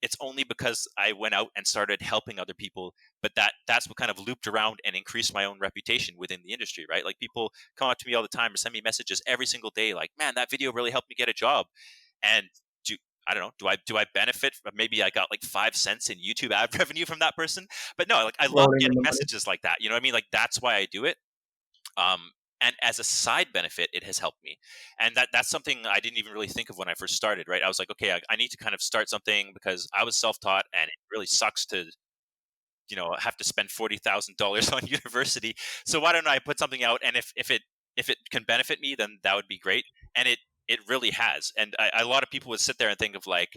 it's only because I went out and started helping other people. But that's what kind of looped around and increased my own reputation within the industry, right? Like people come up to me all the time or send me messages every single day, like, man, that video really helped me get a job. And I don't know, do I benefit? Maybe I got like 5 cents in YouTube ad revenue from that person, but no, like I love getting messages like that. You know what I mean? Like that's why I do it. And as a side benefit, it has helped me. And that's something I didn't even really think of when I first started, right? I was like, okay, I need to kind of start something, because I was self-taught, and it really sucks to, have to spend $40,000 on university. So why don't I put something out? And if it can benefit me, then that would be great. And it really has. And a lot of people would sit there and think of like,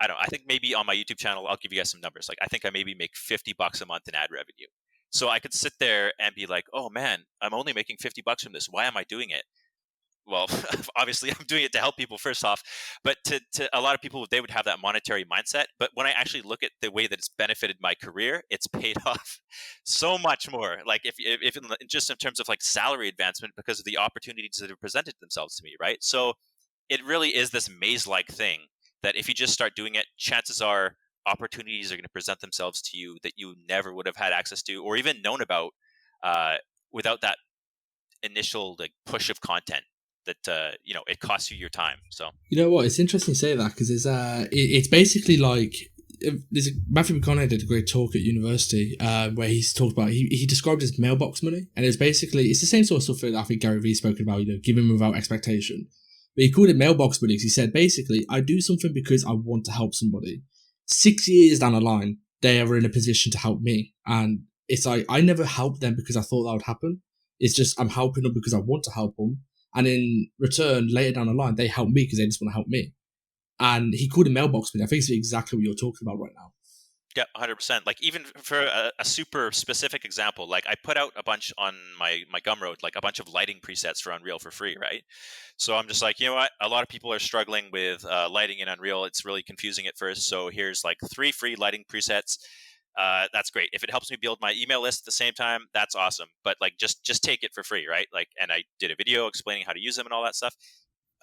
I think maybe on my YouTube channel, I'll give you guys some numbers. Like I think I maybe make $50 a month in ad revenue. So I could sit there and be like, oh man, I'm only making $50 from this. Why am I doing it? well, obviously I'm doing it to help people first off, but to a lot of people, they would have that monetary mindset. But when I actually look at the way that it's benefited my career, it's paid off so much more. Like if just in terms of like salary advancement, because of the opportunities that have presented themselves to me, right? So it really is this maze-like thing that if you just start doing it, chances are opportunities are going to present themselves to you that you never would have had access to or even known about without that initial like push of content that it costs you your time. So you know what, it's interesting you say that, because it's basically like Matthew McConaughey did a great talk at university where he's talked about he described it as mailbox money, and it's the same sort of stuff that I think Gary Vee's spoken about, giving without expectation. But he called it mailbox money because he said basically I do something because I want to help somebody. 6 years down the line, they are in a position to help me, and it's like I never helped them because I thought that would happen. It's just I'm helping them because I want to help them. And in return, later down the line, they help me because they just want to help me. And he called it mailbox money. I think it's exactly what you're talking about right now. Yeah, 100%. Like even for a super specific example, like I put out a bunch on my Gumroad, like a bunch of lighting presets for Unreal for free, right? So I'm just like, you know what? A lot of people are struggling with lighting in Unreal. It's really confusing at first. So here's like 3 free lighting presets. That's great. If it helps me build my email list at the same time, that's awesome. But like, just take it for free, right? Like, and I did a video explaining how to use them and all that stuff.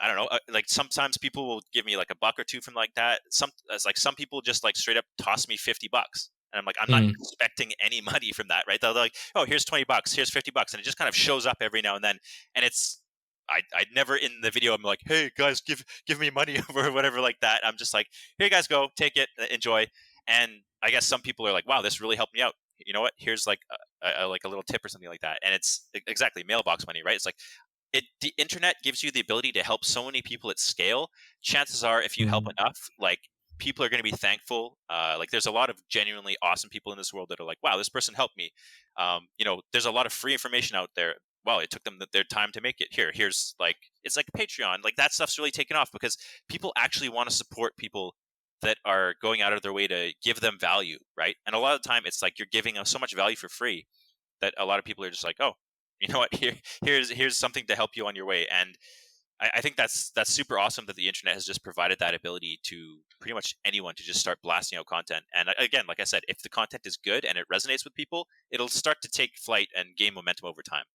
I don't know. Like sometimes people will give me like $1 or $2 from like that. Some people just like straight up toss me $50, and I'm like, I'm not expecting any money from that, right? They're like, oh, here's $20, here's $50, and it just kind of shows up every now and then. And it's I never in the video I'm like, hey guys, give me money or whatever like that. I'm just like, here you guys go, take it, enjoy. And I guess some people are like, wow, this really helped me out. You know what? Here's like a little tip or something like that. And it's exactly mailbox money, right? It's like the internet gives you the ability to help so many people at scale. Chances are, if you help enough, like people are going to be thankful. Like there's a lot of genuinely awesome people in this world that are like, wow, this person helped me. There's a lot of free information out there. Well, it took them their time to make it. Here's like, it's like Patreon. Like that stuff's really taken off because people actually want to support people that are going out of their way to give them value, right? And a lot of the time, it's like you're giving so much value for free that a lot of people are just like, oh, you know what? Here's something to help you on your way. And I think that's super awesome that the internet has just provided that ability to pretty much anyone to just start blasting out content. And again, like I said, if the content is good and it resonates with people, it'll start to take flight and gain momentum over time.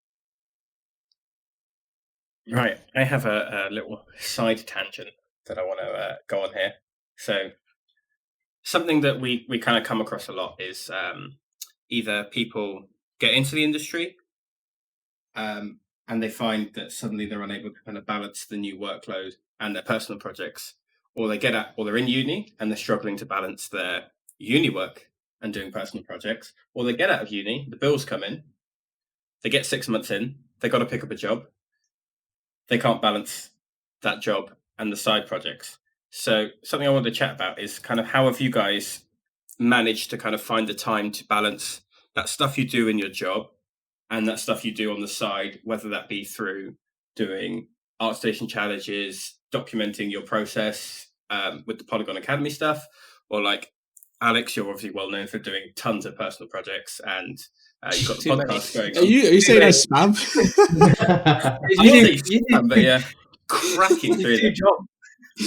Right. I have a little side tangent that I want to go on here. So something that we kind of come across a lot is either people get into the industry and they find that suddenly they're unable to kind of balance the new workload and their personal projects, or they're in uni and they're struggling to balance their uni work and doing personal projects, or they get out of uni, the bills come in, they get 6 months in, they got to pick up a job, they can't balance that job and the side projects. So something I wanted to chat about is kind of how have you guys managed to kind of find the time to balance that stuff you do in your job and that stuff you do on the side, whether that be through doing ArtStation challenges, documenting your process with the Polygon Academy stuff, or like Alex, you're obviously well known for doing tons of personal projects and you've got the podcast going on. Are you saying that's spam? I say spam, but yeah, cracking through them.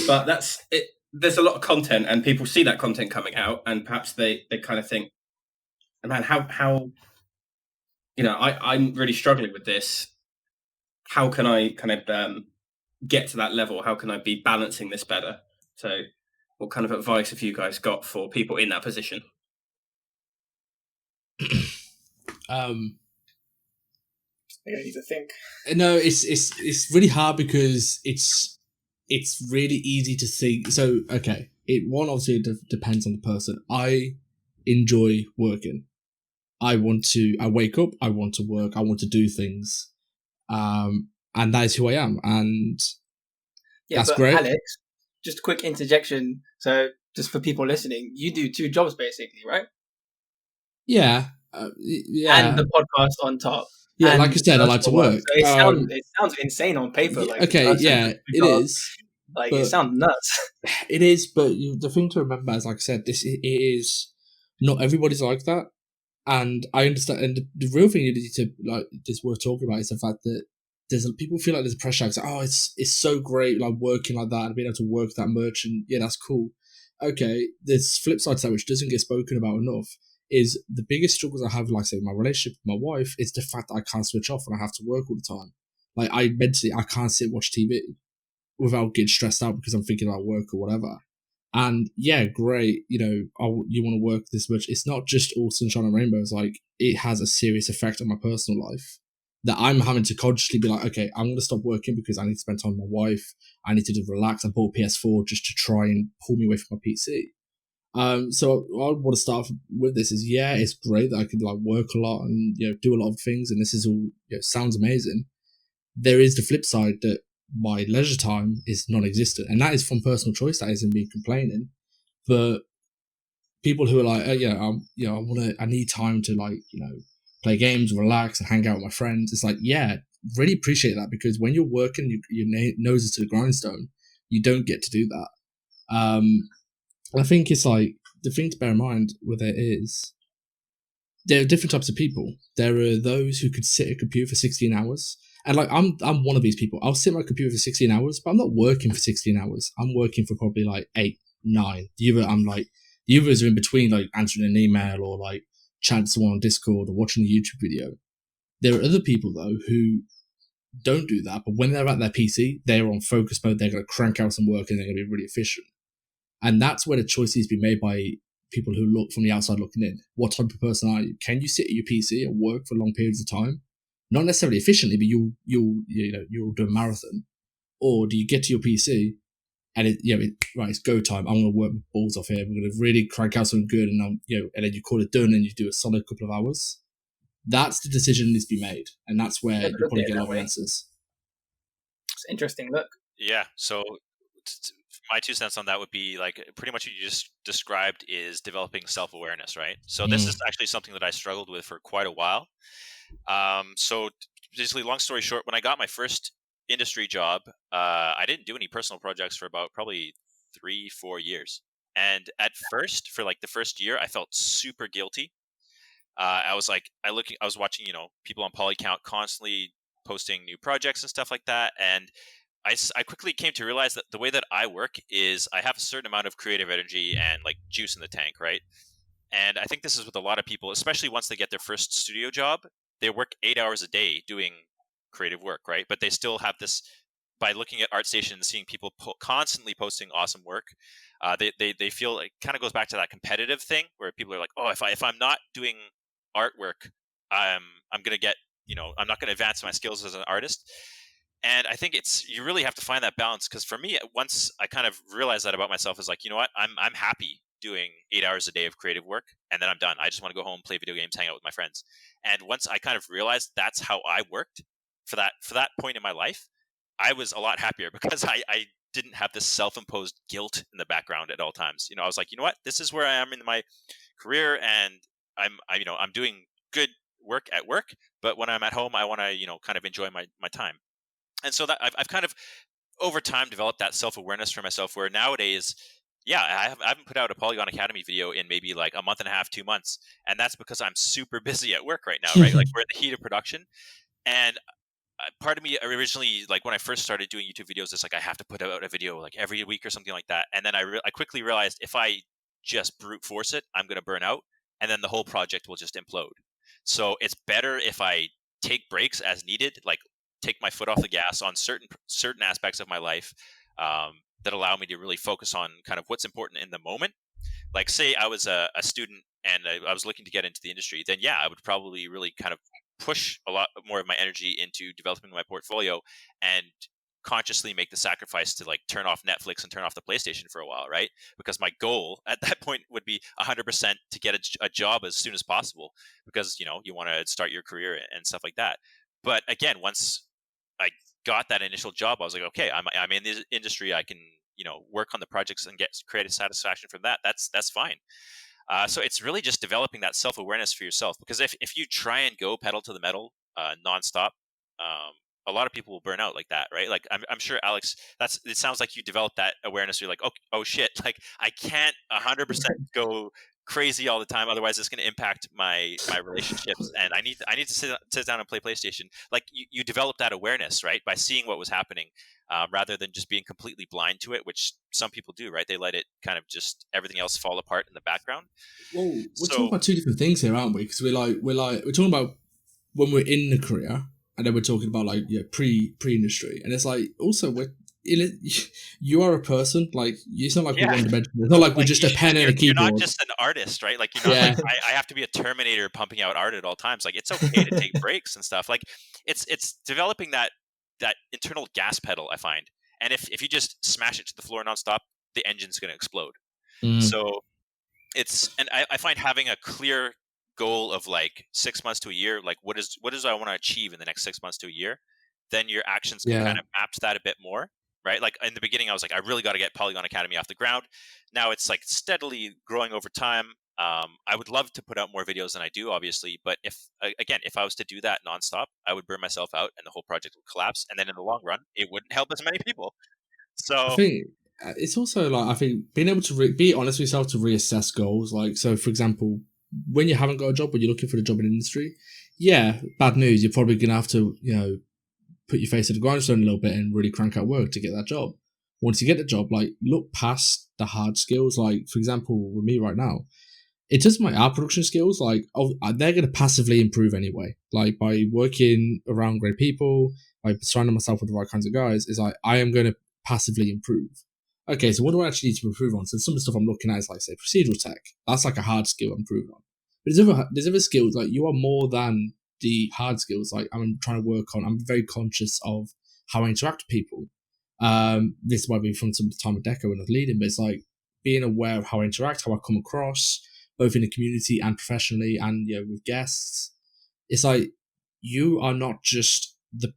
But that's it. There's a lot of content, and people see that content coming out, and perhaps they kind of think, "Man, how I'm really struggling with this. How can I kind of get to that level? How can I be balancing this better?" So, what kind of advice have you guys got for people in that position? I need to think. No, it's really hard because it's really easy to think. So, okay, obviously depends on the person. I enjoy working. I wake up, I want to work, I want to do things. And that is who I am. And that's great. Alex, just a quick interjection. So, just for people listening, you do 2 jobs basically, right? Yeah. Yeah. And the podcast on top. Yeah, like I said, I like to work. So it sounds insane on paper. Like, okay, yeah, it is. Like, it sounds nuts. It is, but the thing to remember is, like I said, it is not everybody's like that. And I understand. And the real thing you need to, like, is worth talking about is the fact that people feel like there's pressure. It's like, oh, it's so great, like working like that and being able to work that much, and yeah, that's cool. Okay, this flip side to that, which doesn't get spoken about enough, is the biggest struggles I have, like say, my relationship with my wife, is the fact that I can't switch off and I have to work all the time. Like I can't sit and watch TV without getting stressed out because I'm thinking about work or whatever. And yeah, great, you want to work this much. It's not just all sunshine and rainbows. Like it has a serious effect on my personal life that I'm having to consciously be like, okay, I'm going to stop working because I need to spend time with my wife. I need to just relax. I bought PS4 just to try and pull me away from my PC. So I want to start with this is, yeah, it's great that I can like work a lot and, do a lot of things. And this is all, sounds amazing. There is the flip side that my leisure time is non-existent. And that is from personal choice. That isn't me complaining. But people who are like, I need time to like, play games, relax and hang out with my friends. It's like, yeah, really appreciate that, because when you're working, your nose is to the grindstone, you don't get to do that. I think it's like, the thing to bear in mind with it is there are different types of people. There are those who could sit at a computer for 16 hours. And like, I'm one of these people. I'll sit at my computer for 16 hours, but I'm not working for 16 hours. I'm working for probably like 8, 9. The others are in between, like answering an email or like chatting to someone on Discord or watching a YouTube video. There are other people though who don't do that, but when they're at their PC, they're on focus mode. They're going to crank out some work and they're going to be really efficient. And that's where the choice needs to be made by people who look from the outside looking in. What type of person are you? Can you sit at your PC and work for long periods of time? Not necessarily efficiently, but you'll do a marathon. Or do you get to your PC and it's go time. I'm going to work my balls off here. We're going to really crank out something good, and and then you call it done and you do a solid couple of hours. That's the decision that needs to be made, and that's where you probably get a lot of answers. It's interesting. Look. Yeah. So my 2 cents on that would be like pretty much what you just described is developing self-awareness, right? So this is actually something that I struggled with for quite a while. So basically, long story short, when I got my first industry job, I didn't do any personal projects for about probably 3-4 years. And at first, for like the first year, I felt super guilty. I was watching, people on Polygon constantly posting new projects and stuff like that. And I quickly came to realize that the way that I work is I have a certain amount of creative energy and like juice in the tank, right? And I think this is with a lot of people, especially once they get their first studio job. They work 8 hours a day doing creative work, right? But they still have this, by looking at ArtStation and seeing people constantly posting awesome work, they feel it kind of goes back to that competitive thing where people are like, oh, if I'm not doing artwork, I'm gonna get, I'm not gonna advance my skills as an artist. And I think you really have to find that balance, because for me, once I kind of realized that about myself, is like, you know what, I'm happy doing 8 hours a day of creative work, and then I'm done. I just want to go home, play video games, hang out with my friends. And once I kind of realized that's how I worked for that point in my life, I was a lot happier, because I didn't have this self-imposed guilt in the background at all times. I was like, you know what, this is where I am in my career, and I'm doing good work at work, but when I'm at home, I want to kind of enjoy my time. And so that I've kind of over time developed that self-awareness for myself, where nowadays, yeah, I haven't put out a Polygon Academy video in maybe like a month and a half, 2 months. And that's because I'm super busy at work right now, right? Like we're in the heat of production. And part of me originally, like when I first started doing YouTube videos, it's like I have to put out a video like every week or something like that. And then I quickly realized if I just brute force it, I'm going to burn out, and then the whole project will just implode. So it's better if I take breaks as needed, like take my foot off the gas on certain aspects of my life that allow me to really focus on kind of what's important in the moment. Like say I was a student and I was looking to get into the industry, then yeah, I would probably really kind of push a lot more of my energy into developing my portfolio and consciously make the sacrifice to like turn off Netflix and turn off the PlayStation for a while, right? Because my goal at that point would be 100% to get a job as soon as possible, because you want to start your career and stuff like that. But again, once I got that initial job, I was like, okay, I'm in the industry. I can work on the projects and get creative satisfaction from that. That's fine. So it's really just developing that self-awareness for yourself, because if you try and go pedal to the metal nonstop, a lot of people will burn out like that, right? Like I'm sure, Alex, it sounds like you developed that awareness. You're like, oh shit, like I can't 100% go crazy all the time. Otherwise, it's going to impact my relationships. And I need to sit down and play PlayStation. Like you develop that awareness, right, by seeing what was happening, rather than just being completely blind to it, which some people do, right? They let it kind of just everything else fall apart in the background. Well, we're talking about two different things here, aren't we? Because we're talking about when we're in the career, and then we're talking about like pre-industry, and it's like also we're in it. You are a person, like it's not like we're one dimensional. It's not like we're just a pen and a keyboard. You're not just an artist, right? Like you're not like I have to be a Terminator pumping out art at all times. Like it's okay to take breaks and stuff. Like it's developing that internal gas pedal, I find. And if you just smash it to the floor nonstop, the engine's going to explode. So I find having a clear goal of like 6 months to a year, like what is I want to achieve in the next 6 months to a year, then your actions can kind of map to that a bit more, right? Like in the beginning, I was like, I really got to get Polygon Academy off the ground. Now it's like steadily growing over time. I would love to put out more videos than I do, obviously, but if I was to do that nonstop, I would burn myself out and the whole project would collapse. And then in the long run, it wouldn't help as many people. So I think it's also like, I think being able to be honest with yourself to reassess goals. Like, so for example, when you haven't got a job, but you're looking for a job in the industry, bad news. You're probably going to have to, put your face to the grindstone a little bit and really crank out work to get that job. Once you get the job, like look past the hard skills. Like, for example, with me right now, it does my art production skills. Like, they're going to passively improve anyway. Like by working around great people, by surrounding myself with the right kinds of guys, is like I am going to passively improve. Okay, so what do I actually need to improve on? So some of the stuff I'm looking at is like, say, procedural tech. That's like a hard skill I'm improving on. But there's other skills, like you are more than the hard skills. Like I'm trying to work on, I'm very conscious of how I interact with people. This might be from some time of Deco when I was leading, but it's like being aware of how I interact, how I come across, both in the community and professionally and with guests. It's like you are not just the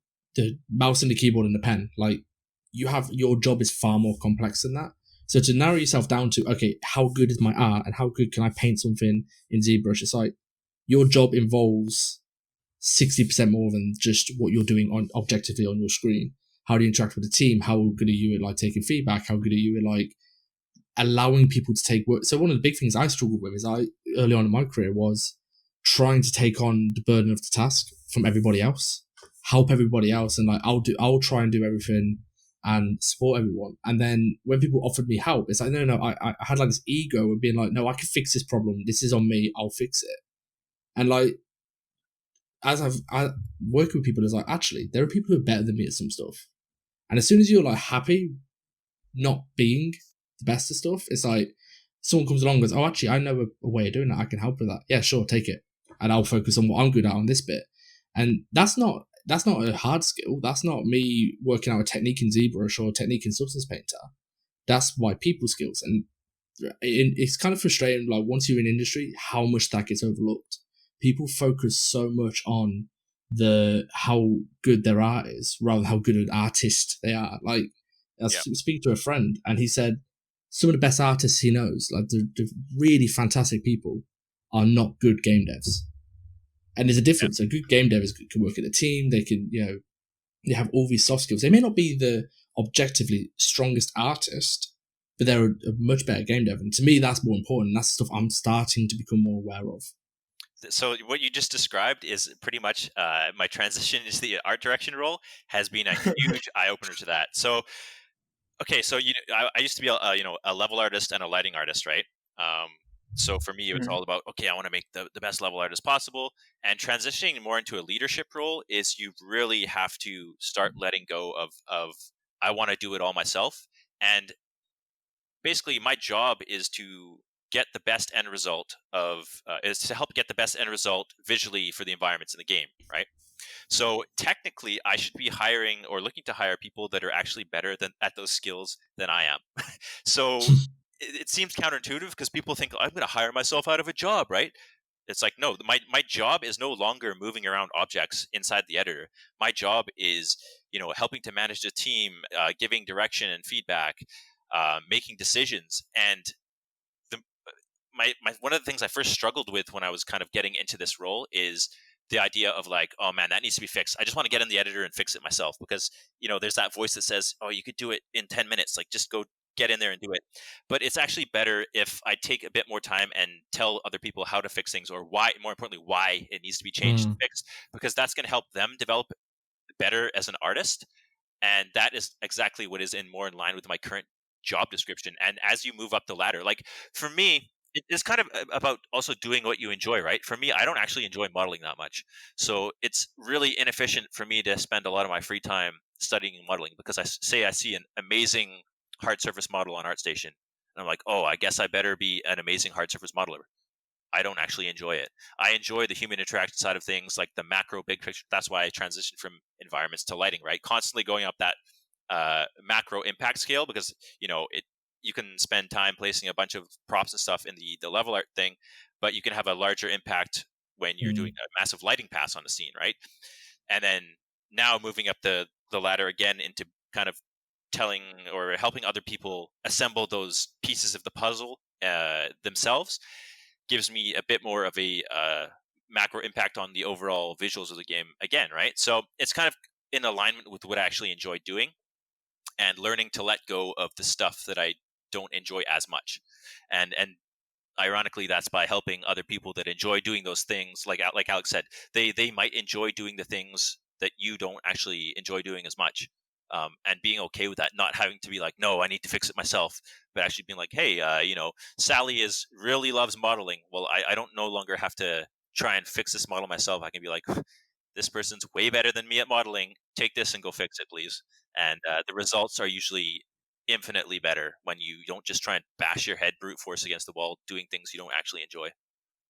mouse and the keyboard and the pen. Like your job is far more complex than that. So to narrow yourself down to, okay, how good is my art and how good can I paint something in ZBrush? It's like your job involves 60% more than just what you're doing objectively on your screen. How do you interact with the team? How good are you at like taking feedback? How good are you at like allowing people to take work? So one of the big things I struggled with is early on in my career was trying to take on the burden of the task from everybody else, help everybody else, and like I'll try and do everything and support everyone. And then when people offered me help, it's like, no, I had like this ego of being like, no, I can fix this problem. This is on me. I'll fix it. And like, as I work with people, it's like, actually, there are people who are better than me at some stuff. And as soon as you're like happy not being the best at stuff, it's like someone comes along and goes, oh, actually, I know a way of doing that. I can help with that. Yeah, sure, take it. And I'll focus on what I'm good at on this bit. And that's not a hard skill. That's not me working out a technique in ZBrush or a technique in Substance Painter. That's my people skills. And it's kind of frustrating, like once you're in industry, how much that gets overlooked. People focus so much on how good their art is rather than how good an artist they are. Like I was speaking to a friend and he said some of the best artists he knows, like the really fantastic people, are not good game devs. And there's a difference. A good game dev can work in a team. They can, they have all these soft skills. They may not be the objectively strongest artist, but they're a much better game dev. And to me, that's more important. That's the stuff I'm starting to become more aware of. So what you just described is pretty much my transition into the art direction role has been a huge eye opener to that. So, okay, so I used to be a level artist and a lighting artist, right? So for me, it was all about, okay, I want to make the best level art as possible. And transitioning more into a leadership role is you really have to start letting go of I want to do it all myself. And basically, my job is to get the best end result is to help get the best end result visually for the environments in the game, right? So technically, I should be hiring or looking to hire people that are actually better at those skills than I am. So it seems counterintuitive because people think, I'm going to hire myself out of a job, right? It's like, no, my job is no longer moving around objects inside the editor. My job is, helping to manage the team, giving direction and feedback, making decisions. And one of the things I first struggled with when I was kind of getting into this role is the idea of like, oh man, that needs to be fixed. I just want to get in the editor and fix it myself because, there's that voice that says, oh, you could do it in 10 minutes. Like just go get in there and do it. But it's actually better if I take a bit more time and tell other people how to fix things, or why, more importantly, why it needs to be changed and fixed, because that's going to help them develop better as an artist. And that is exactly what is more in line with my current job description. And as you move up the ladder, like for me, it's kind of about also doing what you enjoy, right? For me, I don't actually enjoy modeling that much. So it's really inefficient for me to spend a lot of my free time studying modeling, because I see an amazing hard surface model on ArtStation, and I'm like, oh, I guess I better be an amazing hard surface modeler. I don't actually enjoy it. I enjoy the human interaction side of things, like the macro big picture. That's why I transitioned from environments to lighting, right? Constantly going up that macro impact scale, because you can spend time placing a bunch of props and stuff in the level art thing, but you can have a larger impact when you're doing a massive lighting pass on a scene, right? And then now moving up the ladder again into kind of telling or helping other people assemble those pieces of the puzzle themselves gives me a bit more of a macro impact on the overall visuals of the game again, right? So it's kind of in alignment with what I actually enjoy doing, and learning to let go of the stuff that I don't enjoy as much. And ironically, that's by helping other people that enjoy doing those things. Like Alex said, they might enjoy doing the things that you don't actually enjoy doing as much. And being okay with that, not having to be like, no, I need to fix it myself, but actually being like, hey, Sally really loves modeling. Well, I don't no longer have to try and fix this model myself. I can be like, this person's way better than me at modeling. Take this and go fix it, please. And the results are usually infinitely better when you don't just try and bash your head brute force against the wall doing things you don't actually enjoy.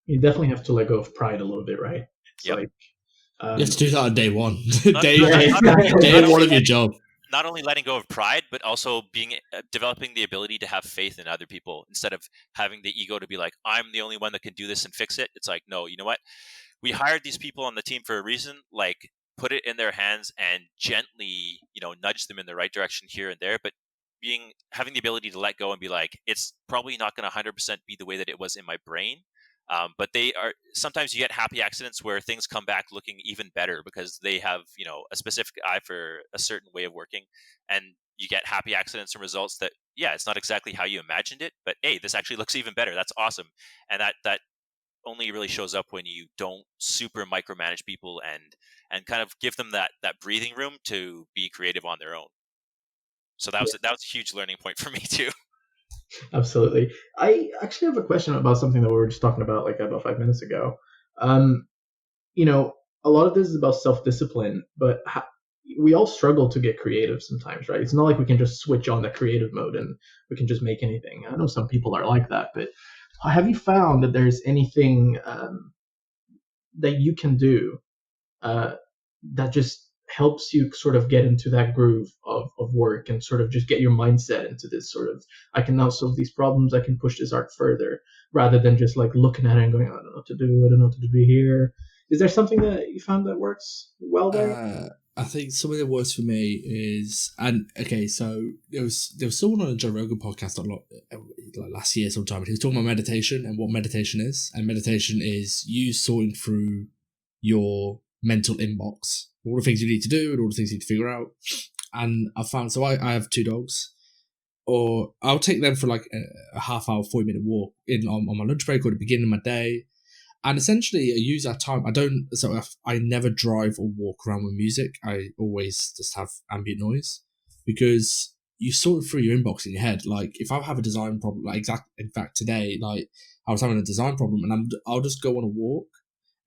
You definitely have to let go of pride a little bit, right? It's Yep. like you have to do that on day one. Not day only one of your job. Not only letting go of pride, but also developing the ability to have faith in other people, instead of having the ego to be like, I'm the only one that can do this and fix it. It's like, no, you know what? We hired these people on the team for a reason. Like, put it in their hands and gently, nudge them in the right direction here and there. But having the ability to let go and be like, it's probably not going to 100% be the way that it was in my brain. But sometimes you get happy accidents where things come back looking even better because they have, a specific eye for a certain way of working, and you get happy accidents and results that, yeah, it's not exactly how you imagined it, but hey, this actually looks even better. That's awesome. And that only really shows up when you don't super micromanage people and kind of give them that breathing room to be creative on their own. So that was a huge learning point for me too. Absolutely. I actually have a question about something that we were just talking about like about 5 minutes ago. A lot of this is about self-discipline, but we all struggle to get creative sometimes, right? It's not like we can just switch on that creative mode and we can just make anything. I know some people are like that, but have you found that there's anything that you can do that just helps you sort of get into that groove of work and sort of just get your mindset into this sort of, I can now solve these problems, I can push this art further, rather than just like looking at it and going, I don't know what to do, I don't know what to do here. Is there something that you found that works well there? I think something that works for me is, so there was someone on a Joe Rogan podcast like last year sometime, and he was talking about meditation and what meditation is. And meditation is you sorting through your mental inbox, all the things you need to do and all the things you need to figure out. And I found, so I have 2 dogs, or I'll take them for like a half hour, 40-minute walk on my lunch break or the beginning of my day. And essentially I use that time. I never drive or walk around with music. I always just have ambient noise, because you sort through your inbox in your head. Like if I have a design problem, in fact today, like I was having a design problem, and I'll just go on a walk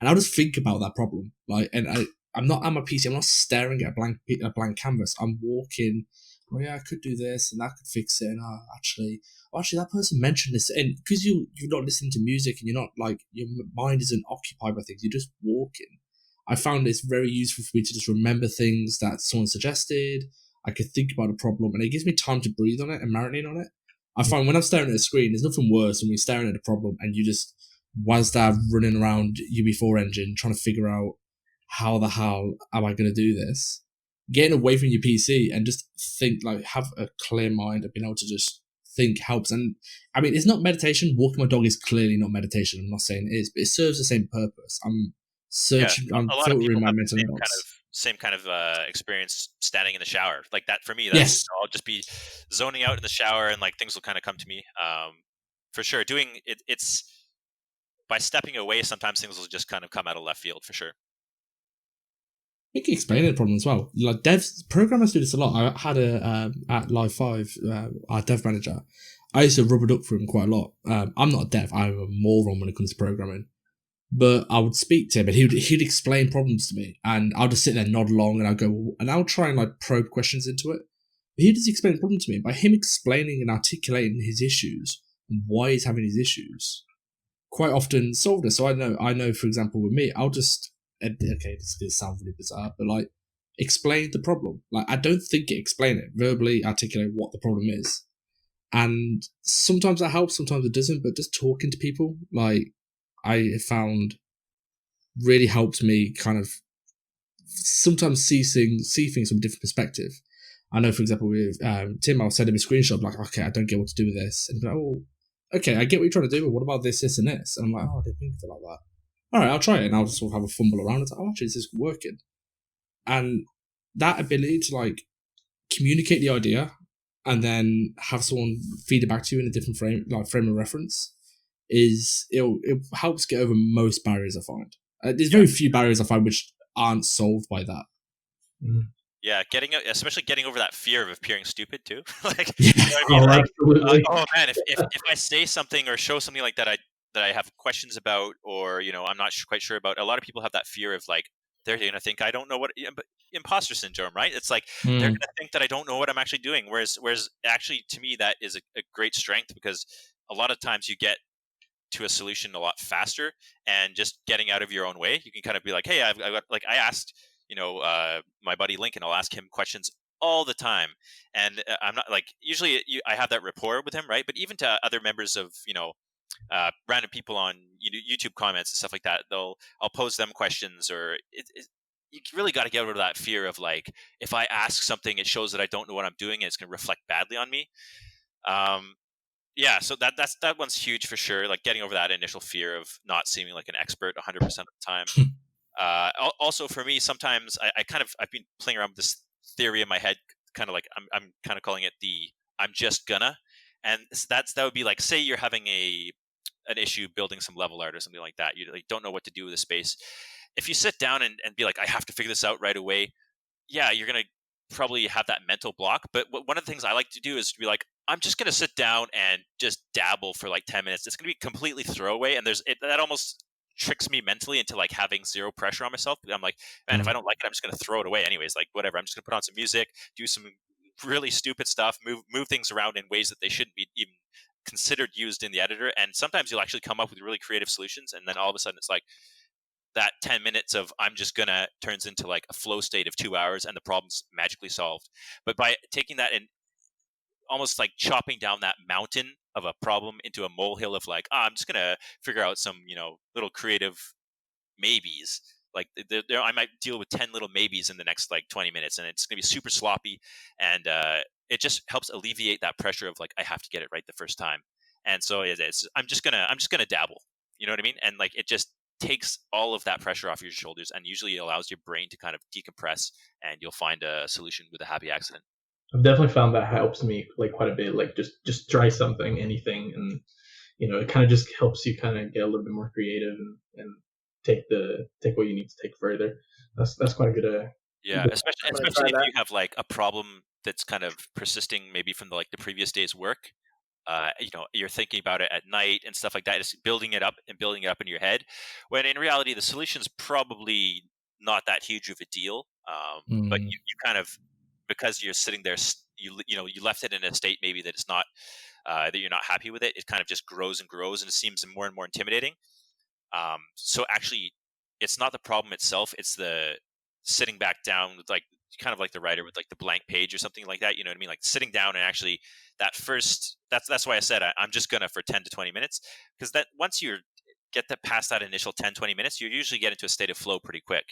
and I'll just think about that problem. Like, and I'm not at my PC. I'm not staring at a blank canvas. I'm walking. Oh yeah, I could do this and that could fix it. And actually, that person mentioned this. And because you're not listening to music and you're not like, your mind isn't occupied by things, you're just walking. I found it's very useful for me to just remember things that someone suggested. I could think about a problem, and it gives me time to breathe on it and marinate on it. I find when I'm staring at a screen, there's nothing worse than when you're staring at a problem and you just WASD running around UB4 engine trying to figure out how the hell am I going to do this. Getting away from your PC and just think, like, have a clear mind and being able to just think helps. And I mean, it's not meditation. Walking my dog is clearly not meditation. I'm not saying it is, but it serves the same purpose. I'm searching, I'm a lot of filtering people my have the mental notes. same kind of experience standing in the shower. Like that for me, Yes. I'll just be zoning out in the shower, and like things will kind of come to me. For sure, doing it, it's by stepping away. Sometimes things will just kind of come out of left field. For sure. You can explain the problem as well. Like programmers do this a lot. I had at Live 5, our dev manager. I used to rub it up for him quite a lot. I'm not a dev. I'm a moron when it comes to programming. But I would speak to him and he'd explain problems to me, and I'll just sit there and nod along, and I'll go, and I'll try and like probe questions into it. But he just explain the problem to me. By him explaining and articulating his issues and why he's having his issues, quite often solved it. So I know, for example, with me, I'll just, okay, this is going to sound really bizarre, but like, explain the problem. Like, I don't think it, explain it, verbally articulate what the problem is. And sometimes that helps, sometimes it doesn't, but just talking to people, like, I found really helped me kind of sometimes see things from a different perspective. I know, for example, with Tim, I'll send him a screenshot, like, okay, I don't get what to do with this. And he's like, oh, okay, I get what you're trying to do, but what about this, this, and this? And I'm like, oh, I didn't think of it like that. All right, I'll try it, and I'll just sort of have a fumble around. It's like, oh, actually, this is working. And that ability to, like, communicate the idea and then have someone feed it back to you in a different frame of reference it helps get over most barriers I find. There's very few barriers I find which aren't solved by that. Yeah, especially getting over that fear of appearing stupid too. Like, yeah. you know what I mean? Absolutely. Oh man, if I say something or show something like that I have questions about, or I'm not quite sure about, a lot of people have that fear of like they're gonna think I don't know what, but imposter syndrome, right? It's like they're gonna think that I don't know what I'm actually doing. Whereas actually to me that is a great strength, because a lot of times you get to a solution a lot faster, and just getting out of your own way, you can kind of be like, hey, I've got, like, I asked my buddy Lincoln, I'll ask him questions all the time, and I'm not like, usually I have that rapport with him, right? But even to other members of random people on YouTube comments and stuff like that, I'll pose them questions, or you really got to get over that fear of like, if I ask something, it shows that I don't know what I'm doing, and it's going to reflect badly on me. Yeah, so that one's huge for sure. Like getting over that initial fear of not seeming like an expert 100% of the time. Also for me, sometimes I've been playing around with this theory in my head, kind of like I'm kind of calling it the I'm just gonna, and that would be like, say you're having an issue building some level art or something like that. You like don't know what to do with the space. If you sit down and be like, I have to figure this out right away, yeah, you're gonna probably have that mental block. But one of the things I like to do is to be like, I'm just going to sit down and just dabble for like 10 minutes. It's going to be completely throwaway. And that almost tricks me mentally into like having zero pressure on myself. I'm like, man, if I don't like it, I'm just going to throw it away anyways. Like whatever, I'm just going to put on some music, do some really stupid stuff, move things around in ways that they shouldn't be even considered used in the editor. And sometimes you'll actually come up with really creative solutions. And then all of a sudden it's like, that 10 minutes of I'm just gonna turns into like a flow state of 2 hours, and the problem's magically solved. But by taking that and almost like chopping down that mountain of a problem into a molehill of like, I'm just gonna figure out some little creative maybes. Like I might deal with 10 little maybes in the next like 20 minutes, and it's gonna be super sloppy, and it just helps alleviate that pressure of like, I have to get it right the first time. And so I'm just gonna dabble. You know what I mean? And like it just takes all of that pressure off your shoulders, and usually allows your brain to kind of decompress, and you'll find a solution with a happy accident. I've definitely found that helps me like quite a bit. Like just try something, anything, and it kind of just helps you kind of get a little bit more creative and take what you need to take further. That's quite a good. Yeah, especially if you have like a problem that's kind of persisting, maybe from the previous day's work. You're thinking about it at night and stuff like that. It's building it up in your head, when in reality the solution's probably not that huge of a deal. But you kind of, because you're sitting there, you left it in a state maybe that it's not that you're not happy with it. It kind of just grows and grows, and it seems more and more intimidating. So actually, it's not the problem itself; it's the sitting back down with kind of like the writer with like the blank page or something like that. You know what I mean? Like sitting down and actually that's why I said I'm just gonna for 10 to 20 minutes, because that once you get past that initial 10-20 minutes, you usually get into a state of flow pretty quick,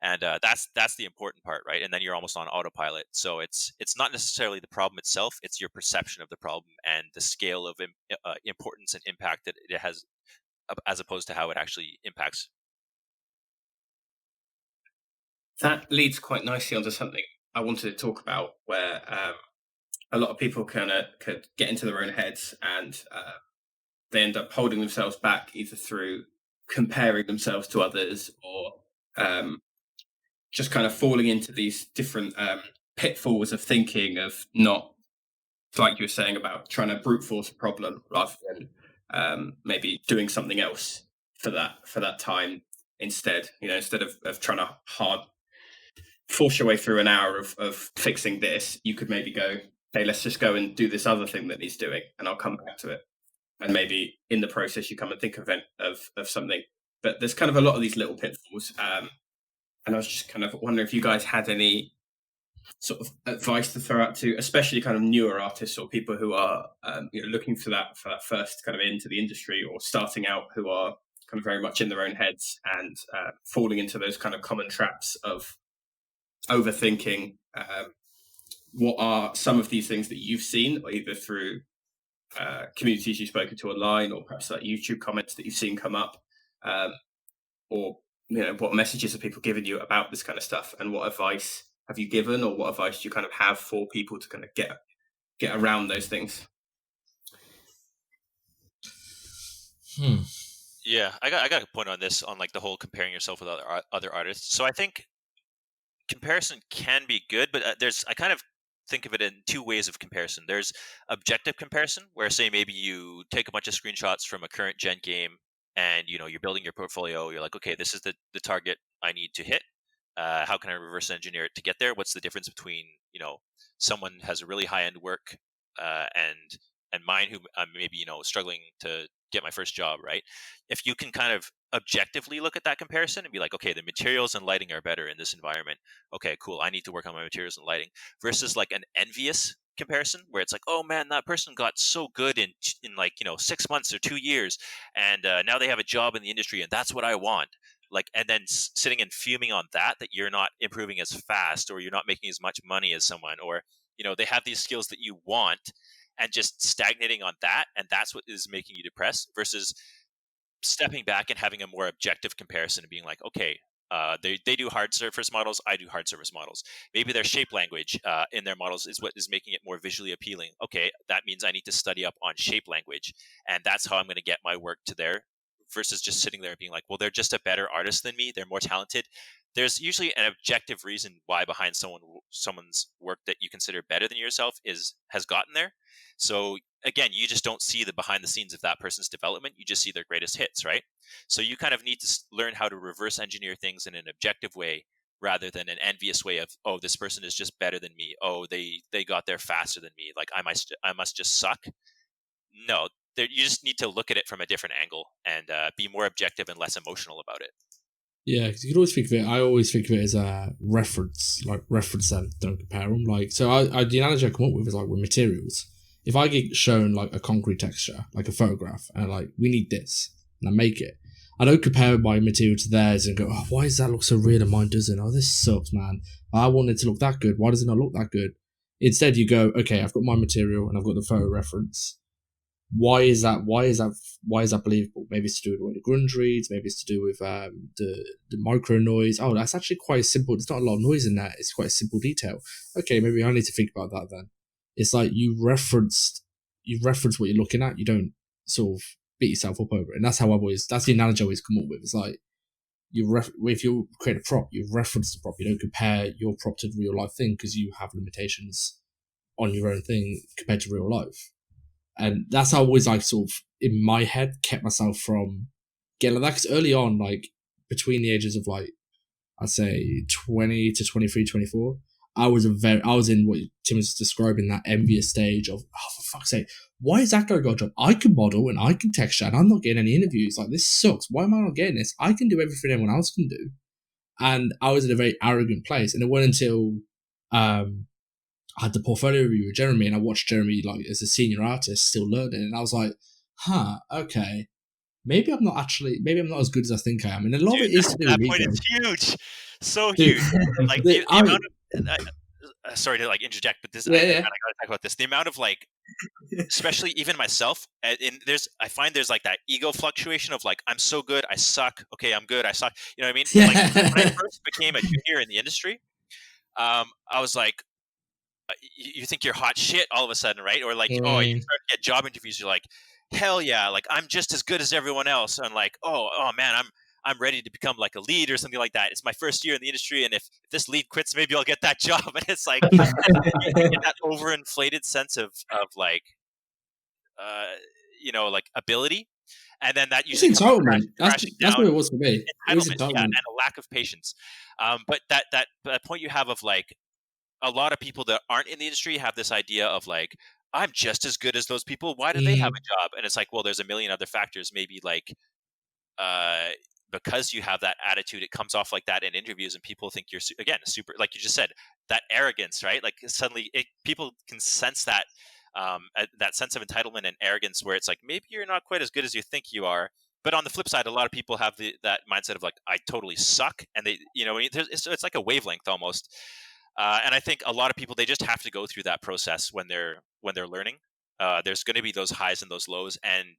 and that's the important part, right? And then you're almost on autopilot. So it's not necessarily the problem itself; it's your perception of the problem and the scale of importance and impact that it has, as opposed to how it actually impacts. That leads quite nicely onto something I wanted to talk about, where a lot of people could get into their own heads, and they end up holding themselves back either through comparing themselves to others, or just kind of falling into these different pitfalls of thinking, of not, like you were saying, about trying to brute force a problem rather than maybe doing something else for that time instead. Instead of trying to hard force your way through an hour of fixing this, you could maybe go, hey, let's just go and do this other thing that he's doing, and I'll come back to it. And maybe in the process, you come and think of something. But there's kind of a lot of these little pitfalls. And I was just kind of wondering if you guys had any sort of advice to throw out to, especially kind of newer artists or people who are looking for that first kind of into the industry, or starting out, who are kind of very much in their own heads and falling into those kind of common traps of overthinking. What are some of these things that you've seen, either through communities you've spoken to online, or perhaps like YouTube comments that you've seen come up, or what messages have people given you about this kind of stuff, and what advice have you given, or what advice do you kind of have for people to kind of get around those things? Yeah, I got a point on this, on like the whole comparing yourself with other artists. So I think comparison can be good, but I kind of think of it in two ways of comparison. There's objective comparison, where say maybe you take a bunch of screenshots from a current gen game, and you're building your portfolio. You're like, okay, this is the target I need to hit. How can I reverse engineer it to get there? What's the difference between someone has a really high end work and mine, who I'm maybe struggling to get my first job, right? If you can kind of objectively look at that comparison and be like, okay, the materials and lighting are better in this environment. Okay, cool. I need to work on my materials and lighting. Versus like an envious comparison, where it's like, oh man, that person got so good in like 6 months or 2 years, and now they have a job in the industry, and that's what I want. Like, and then sitting and fuming on that you're not improving as fast, or you're not making as much money as someone, or they have these skills that you want, and just stagnating on that, and that's what is making you depressed. Versus stepping back and having a more objective comparison and being like, okay, they do hard surface models, I do hard surface models. Maybe their shape language in their models is what is making it more visually appealing. Okay, that means I need to study up on shape language, and that's how I'm going to get my work to there. Versus just sitting there and being like, well, they're just a better artist than me, they're more talented. There's usually an objective reason why behind someone's work that you consider better than yourself has gotten there. So again, you just don't see the behind the scenes of that person's development. You just see their greatest hits, right? So you kind of need to learn how to reverse engineer things in an objective way, rather than an envious way of, oh, this person is just better than me. Oh, they got there faster than me. Like I must just suck. No, you just need to look at it from a different angle and be more objective and less emotional about it. Yeah, because you can always think of it. I always think of it as a reference, like reference them, don't compare them. Like, so the analogy I come up with is like with materials. If I get shown like a concrete texture, like a photograph, and like, we need this, and I make it, I don't compare my material to theirs and go, oh, why does that look so real and mine doesn't? Oh, this sucks, man. I want it to look that good. Why does it not look that good? Instead, you go, okay, I've got my material and I've got the photo reference. Why is that believable? Maybe it's to do with the way the grunge reads. Maybe it's to do with the micro noise. Oh, that's actually quite simple. There's not a lot of noise in that. It's quite a simple detail. Okay, maybe I need to think about that then. It's like you reference what you're looking at. You don't sort of beat yourself up over it. And that's the analogy I always come up with. It's like if you create a prop, you reference the prop. You don't compare your prop to the real life thing, because you have limitations on your own thing compared to real life. And that's how I always like sort of in my head kept myself from getting like that. Because early on, like between the ages of like, I'd say 20 to 23, 24, I was in what Tim was describing, that envious stage of, oh, for fuck's sake, why is that guy got a job? I can model and I can texture and I'm not getting any interviews. Like, this sucks. Why am I not getting this? I can do everything anyone else can do. And I was in a very arrogant place. And it wasn't until I had the portfolio review with Jeremy, and I watched Jeremy like as a senior artist still learning, and I was like, okay, maybe I'm not as good as I think I am. And a lot of it is to do with that point ego. is huge, so huge. Like the amount of sorry to like interject, but this I gotta talk about this. The amount of like especially even myself, I find there's like that ego fluctuation of like, I'm so good, I suck. Okay, I'm good, I suck. You know what I mean? Like when I first became a junior in the industry, I was like, you think you're hot shit all of a sudden, right? Or like, you start to get job interviews, you're like, hell yeah, like I'm just as good as everyone else. And like, oh man, I'm ready to become like a lead or something like that. It's my first year in the industry, and if this lead quits, maybe I'll get that job. And it's like you get that overinflated sense of like, like ability, and then that usually it's entitlement. That's down. what it was for me. It was Entitlement, yeah, and a lack of patience. But that point you have of like, a lot of people that aren't in the industry have this idea of like, I'm just as good as those people. Why do they have a job? And it's like, well, there's a million other factors. Maybe like, because you have that attitude, it comes off like that in interviews, and people think you're again super, like you just said, that arrogance, right? Like suddenly people can sense that that sense of entitlement and arrogance, where it's like maybe you're not quite as good as you think you are. But on the flip side, a lot of people have that mindset of like, I totally suck, and they, it's like a wavelength almost. And I think a lot of people, they just have to go through that process when they're learning. There's going to be those highs and those lows, and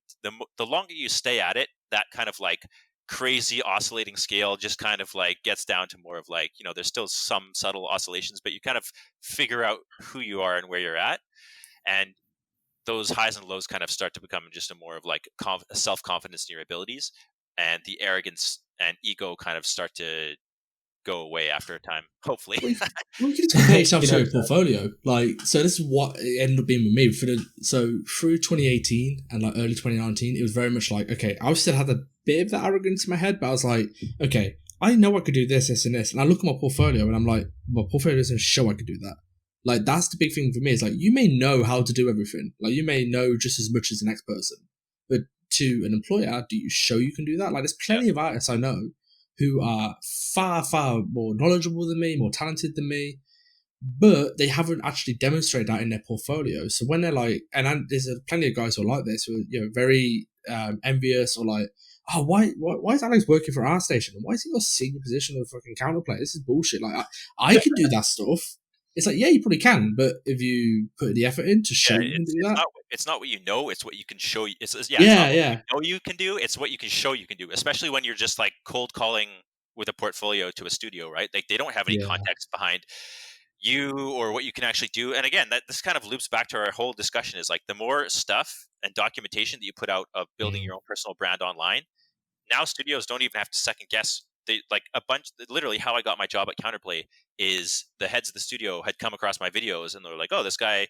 the longer you stay at it, that kind of like crazy oscillating scale just kind of like gets down to more of like, there's still some subtle oscillations, but you kind of figure out who you are and where you're at, and those highs and lows kind of start to become just a more of like self-confidence in your abilities, and the arrogance and ego kind of start to go away after a time, hopefully. Well, you can just compare yourself to a portfolio. Like, so this is what it ended up being with me. So through 2018 and like early 2019, it was very much like, okay, I still had a bit of that arrogance in my head, but I was like, okay, I know I could do this, this, and this. And I look at my portfolio and I'm like, my portfolio doesn't show I could do that. Like, that's the big thing for me. Is like, you may know how to do everything. Like, you may know just as much as the next person. But to an employer, do you show you can do that? Like, there's plenty of artists I know who are far, far more knowledgeable than me, more talented than me, but they haven't actually demonstrated that in their portfolio. So when they're like, and there's plenty of guys who are like this, who are very envious, or like, oh, why is Alex working for our station? Why has he got a senior position of fucking Counterplay? This is bullshit. Like, I can do that stuff. It's like, yeah, you probably can, but if you put the effort in to show you can do that. It's not what you know, it's what you can show. It's what you know you can do, it's what you can show you can do, especially when you're just like cold calling with a portfolio to a studio, right? Like they don't have any context behind you or what you can actually do. And again, this kind of loops back to our whole discussion, is like the more stuff and documentation that you put out of building your own personal brand online, now studios don't even have to second guess. They like literally how I got my job at Counterplay is the heads of the studio had come across my videos and they're like, oh, this guy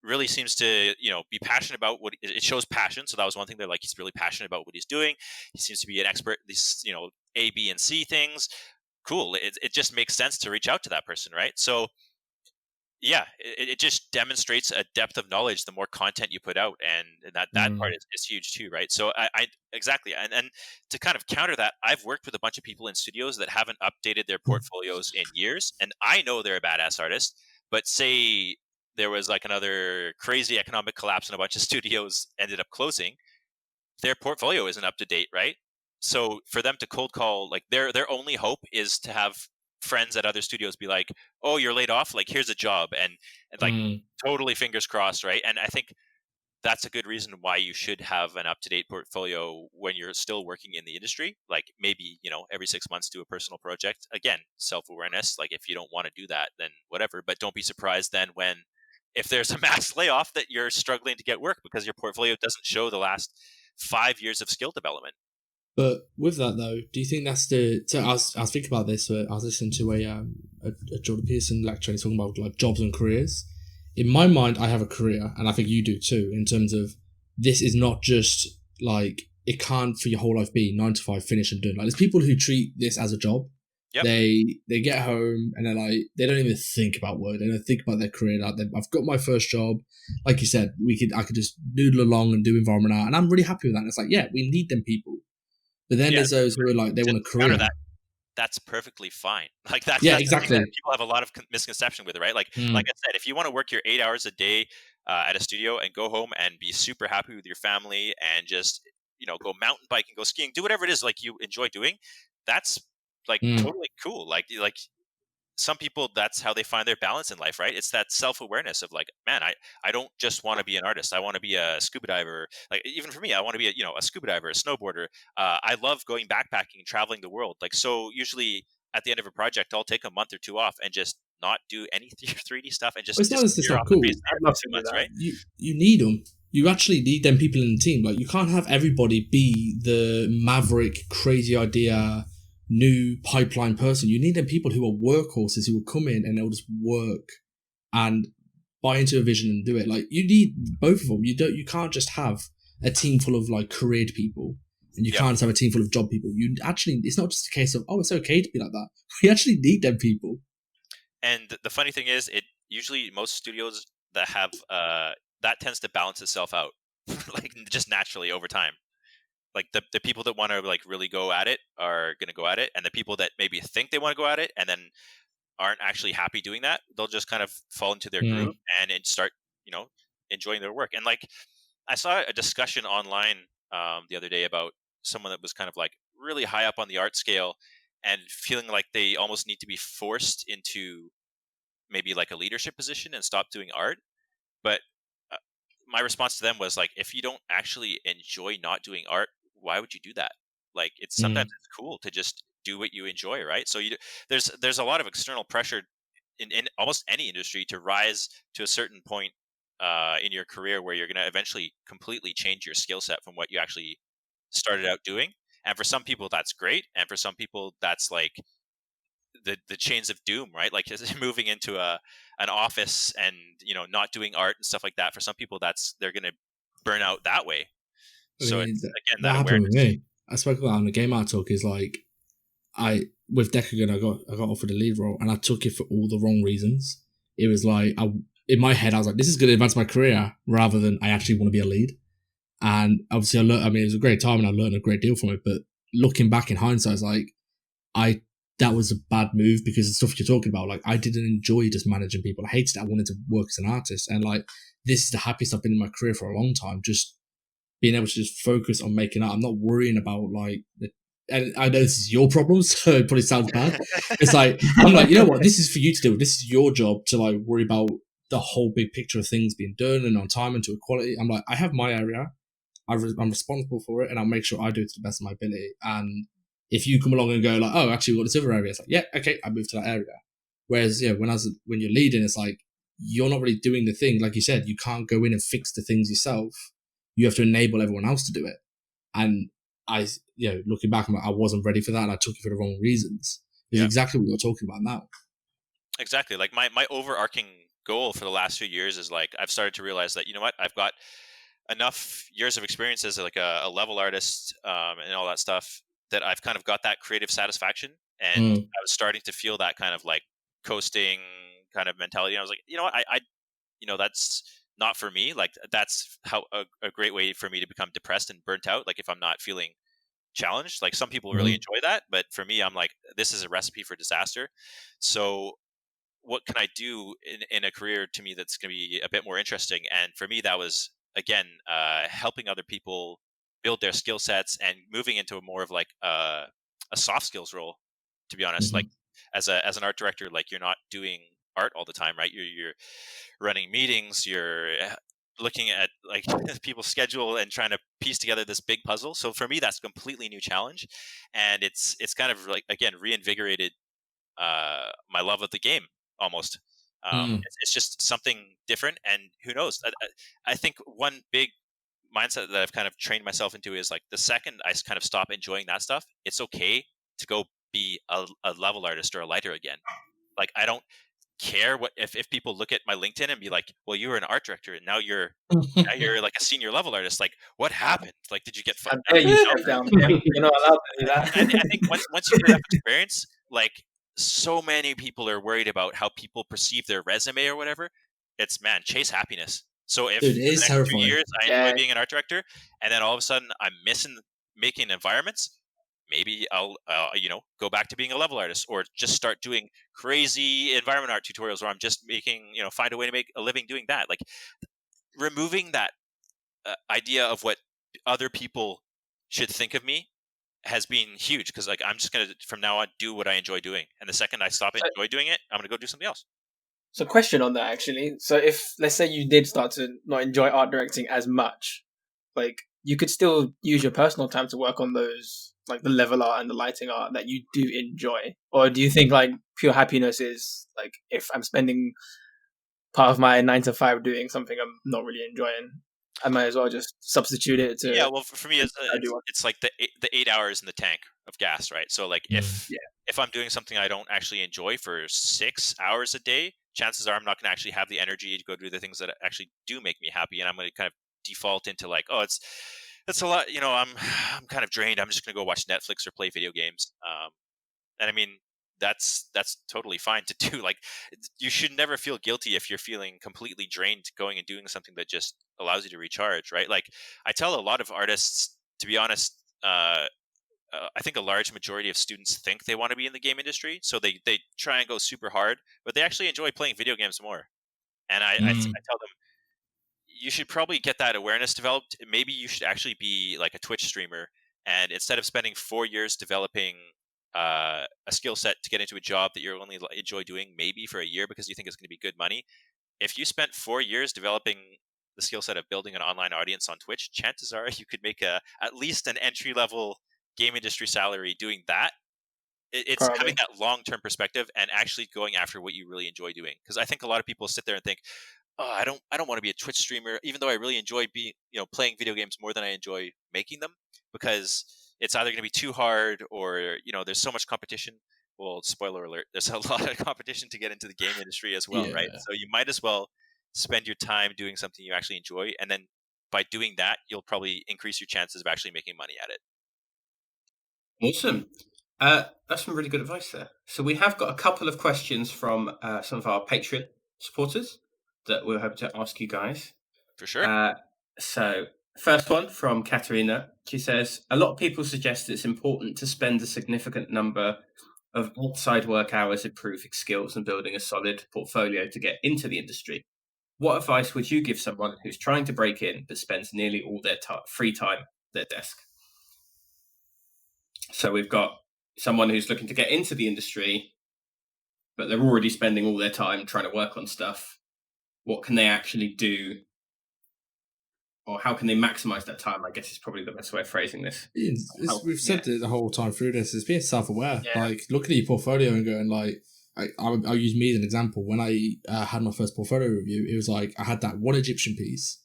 really seems to, be passionate about what it shows passion. So that was one thing. They're like, he's really passionate about what he's doing. He seems to be an expert at these, A, B, and C things. Cool. It just makes sense to reach out to that person. Right. So yeah, it just demonstrates a depth of knowledge the more content you put out, and that part is huge too, right? So I exactly, and to kind of counter that, I've worked with a bunch of people in studios that haven't updated their portfolios in years, and I know they're a badass artist, but say there was like another crazy economic collapse and a bunch of studios ended up closing, their portfolio isn't up to date, right? So for them to cold call, like their only hope is to have friends at other studios be like, oh, you're laid off, like here's a job, and like totally fingers crossed, right? And I think that's a good reason why you should have an up-to-date portfolio when you're still working in the industry. Like maybe, every 6 months do a personal project. Again, self-awareness, like if you don't want to do that, then whatever, but don't be surprised then if there's a mass layoff that you're struggling to get work because your portfolio doesn't show the last 5 years of skill development. But with that though, do you think that's so I was thinking about this. I was listening to a Jordan Peterson lecture, and he's talking about like jobs and careers. In my mind, I have a career, and I think you do too, in terms of this is not just like, it can't for your whole life be 9 to 5, finish and done. Like there's people who treat this as a job. Yep. They get home and they're like, they don't even think about work. They don't think about their career. Like I've got my first job. Like you said, I could just noodle along and do environment art, and I'm really happy with that. And it's like, yeah, we need them people. But then there's those who are like, they want a career. That's perfectly fine. Like that's exactly. That people have a lot of misconception with it, right? Like I said, if you want to work your 8 hours a day at a studio and go home and be super happy with your family and just go mountain biking, go skiing, do whatever it is like you enjoy doing, that's like totally cool. Like some people, that's how they find their balance in life, right? It's that self-awareness of like, man, I don't just want to be an artist. I want to be a scuba diver. Like even for me, I want to be a scuba diver, a snowboarder. I love going backpacking, traveling the world. Like, so usually at the end of a project, I'll take a month or two off and just not do any 3D stuff and just It's not just disappear off cool. the face I'd of love the to do 2 months, that. right? You need them. You actually need them people in the team. Like, you can't have everybody be the maverick, crazy idea, new pipeline person. You need them people who are workhorses, who will come in and they'll just work and buy into a vision and do it. Like, you need both of them. You can't just have a team full of like career people, and you can't just have a team full of job people. You actually, it's not just a case of, oh, it's okay to be like that. We actually need them people. And the funny thing is, it usually, most studios that have that tends to balance itself out, like just naturally over time. Like the people that want to like really go at it are going to go at it, and the people that maybe think they want to go at it and then aren't actually happy doing that, they'll just kind of fall into their groove and start, enjoying their work. And like, I saw a discussion online the other day about someone that was kind of like really high up on the art scale and feeling like they almost need to be forced into maybe like a leadership position and stop doing art. But my response to them was like, if you don't actually enjoy not doing art, why would you do that? Like, it's sometimes it's cool to just do what you enjoy, right? So there's a lot of external pressure in almost any industry to rise to a certain point in your career where you're going to eventually completely change your skill set from what you actually started out doing. And for some people that's great, and for some people that's like the chains of doom, right? Like moving into an office and not doing art and stuff like that. For some people, they're going to burn out that way. So it's, again, that happened awareness. with me. I spoke about on the Game Art Talk. Is like, with Decagon, I got offered a lead role, and I took it for all the wrong reasons. It was like, in my head, I was like, this is going to advance my career, rather than I actually want to be a lead. And obviously, it was a great time, and I learned a great deal from it. But looking back in hindsight, it's like, that was a bad move, because the stuff you're talking about, like, I didn't enjoy just managing people. I hated it. I wanted to work as an artist, and like, this is the happiest I've been in my career for a long time. Just being able to just focus on making art. I'm not worrying about like, and I know this is your problem, so it probably sounds bad. It's like, I'm like, you know what? This is for you to do. This is your job to like worry about the whole big picture of things being done and on time and to a quality. I'm like, I have my area. I'm responsible for it, and I'll make sure I do it to the best of my ability. And if you come along and go like, oh, actually, we've got this other area, it's like, yeah, okay, I move to that area. Whereas, when you're leading, it's like, you're not really doing the thing. Like you said, you can't go in and fix the things yourself. You have to enable everyone else to do it. And looking back, I wasn't ready for that, and I took it for the wrong reasons. It's exactly what you're talking about now. Exactly. Like my overarching goal for the last few years is like, I've started to realize that, you know what, I've got enough years of experience as like a level artist and all that stuff, that I've kind of got that creative satisfaction. And I was starting to feel that kind of like coasting kind of mentality. And I was like, you know what, I that's not for me. Like, that's how a great way for me to become depressed and burnt out. Like, if I'm not feeling challenged, like some people really enjoy that, but for me, I'm like, this is a recipe for disaster. So what can I do in a career to me that's going to be a bit more interesting? And for me, that was, again, helping other people build their skill sets and moving into a more of like a soft skills role, to be honest. Like, as an art director, like, you're not doing art all the time, right? You're running meetings, you're looking at like people's schedule and trying to piece together this big puzzle. So for me, that's a completely new challenge, and it's kind of like, again, reinvigorated my love of the game almost. It's just something different, and who knows? I think one big mindset that I've kind of trained myself into is like, the second I kind of stop enjoying that stuff, it's okay to go be a level artist or a lighter again. Like, I don't care what if people look at my LinkedIn and be like, well, you were an art director and now you're like a senior level artist. Like, what happened? Like, did you get fired? You step down. You're not allowed to do that. I think once you get enough experience, like, so many people are worried about how people perceive their resume or whatever. It's, man, chase happiness. So if Dude, it is for the next 2 terrifying. years I enjoy being an art director, and then all of a sudden I'm missing making environments, maybe I'll go back to being a level artist, or just start doing crazy environment art tutorials where I'm just making, find a way to make a living doing that. Like, removing that idea of what other people should think of me, has been huge, because like I'm just gonna from now on do what I enjoy doing, and the second I stop enjoy doing it, I'm gonna go do something else. So, question on that actually. So, if let's say you did start to not enjoy art directing as much, like you could still use your personal time to work on those, like the level art and the lighting art that you do enjoy, or do you think like pure happiness is like if I'm spending part of my 9 to 5 doing something I'm not really enjoying, I might as well just substitute it to Yeah, well, for me, it's like the 8 hours in the tank of gas, right? So like if I'm doing something I don't actually enjoy for 6 hours a day, chances are I'm not going to actually have the energy to go do the things that actually do make me happy, and I'm going to kind of default into like, oh, it's a lot, I'm kind of drained, I'm just going to go watch Netflix or play video games. And I mean, that's totally fine to do. Like, you should never feel guilty if you're feeling completely drained going and doing something that just allows you to recharge, right? Like, I tell a lot of artists, to be honest, I think a large majority of students think they want to be in the game industry, so they try and go super hard, but they actually enjoy playing video games more. And I tell them, you should probably get that awareness developed. Maybe you should actually be like a Twitch streamer, and instead of spending 4 years developing a skill set to get into a job that you're only enjoy doing maybe for a year because you think it's going to be good money, if you spent 4 years developing the skill set of building an online audience on Twitch, chances are you could make at least an entry-level game industry salary doing that. It's Probably. having that long-term perspective and actually going after what you really enjoy doing. Because I think a lot of people sit there and think, oh, I don't want to be a Twitch streamer, even though I really enjoy playing video games more than I enjoy making them, because it's either going to be too hard or there's so much competition. Well, spoiler alert, there's a lot of competition to get into the game industry as well, right? So you might as well spend your time doing something you actually enjoy, and then by doing that, you'll probably increase your chances of actually making money at it. Awesome. That's some really good advice there. So we have got a couple of questions from some of our Patreon supporters that we're hoping to ask you guys. For sure. So first one from Katerina. She says, a lot of people suggest it's important to spend a significant number of outside work hours improving skills and building a solid portfolio to get into the industry. What advice would you give someone who's trying to break in but spends nearly all their free time at their desk? So we've got someone who's looking to get into the industry, but they're already spending all their time trying to work on stuff. What can they actually do? Or how can they maximize that time? I guess is probably the best way of phrasing this. We've said it the whole time through this. It's being self-aware. Yeah. Like, looking at your portfolio and going, like, I'll use me as an example. When I had my first portfolio review, it was like I had that one Egyptian piece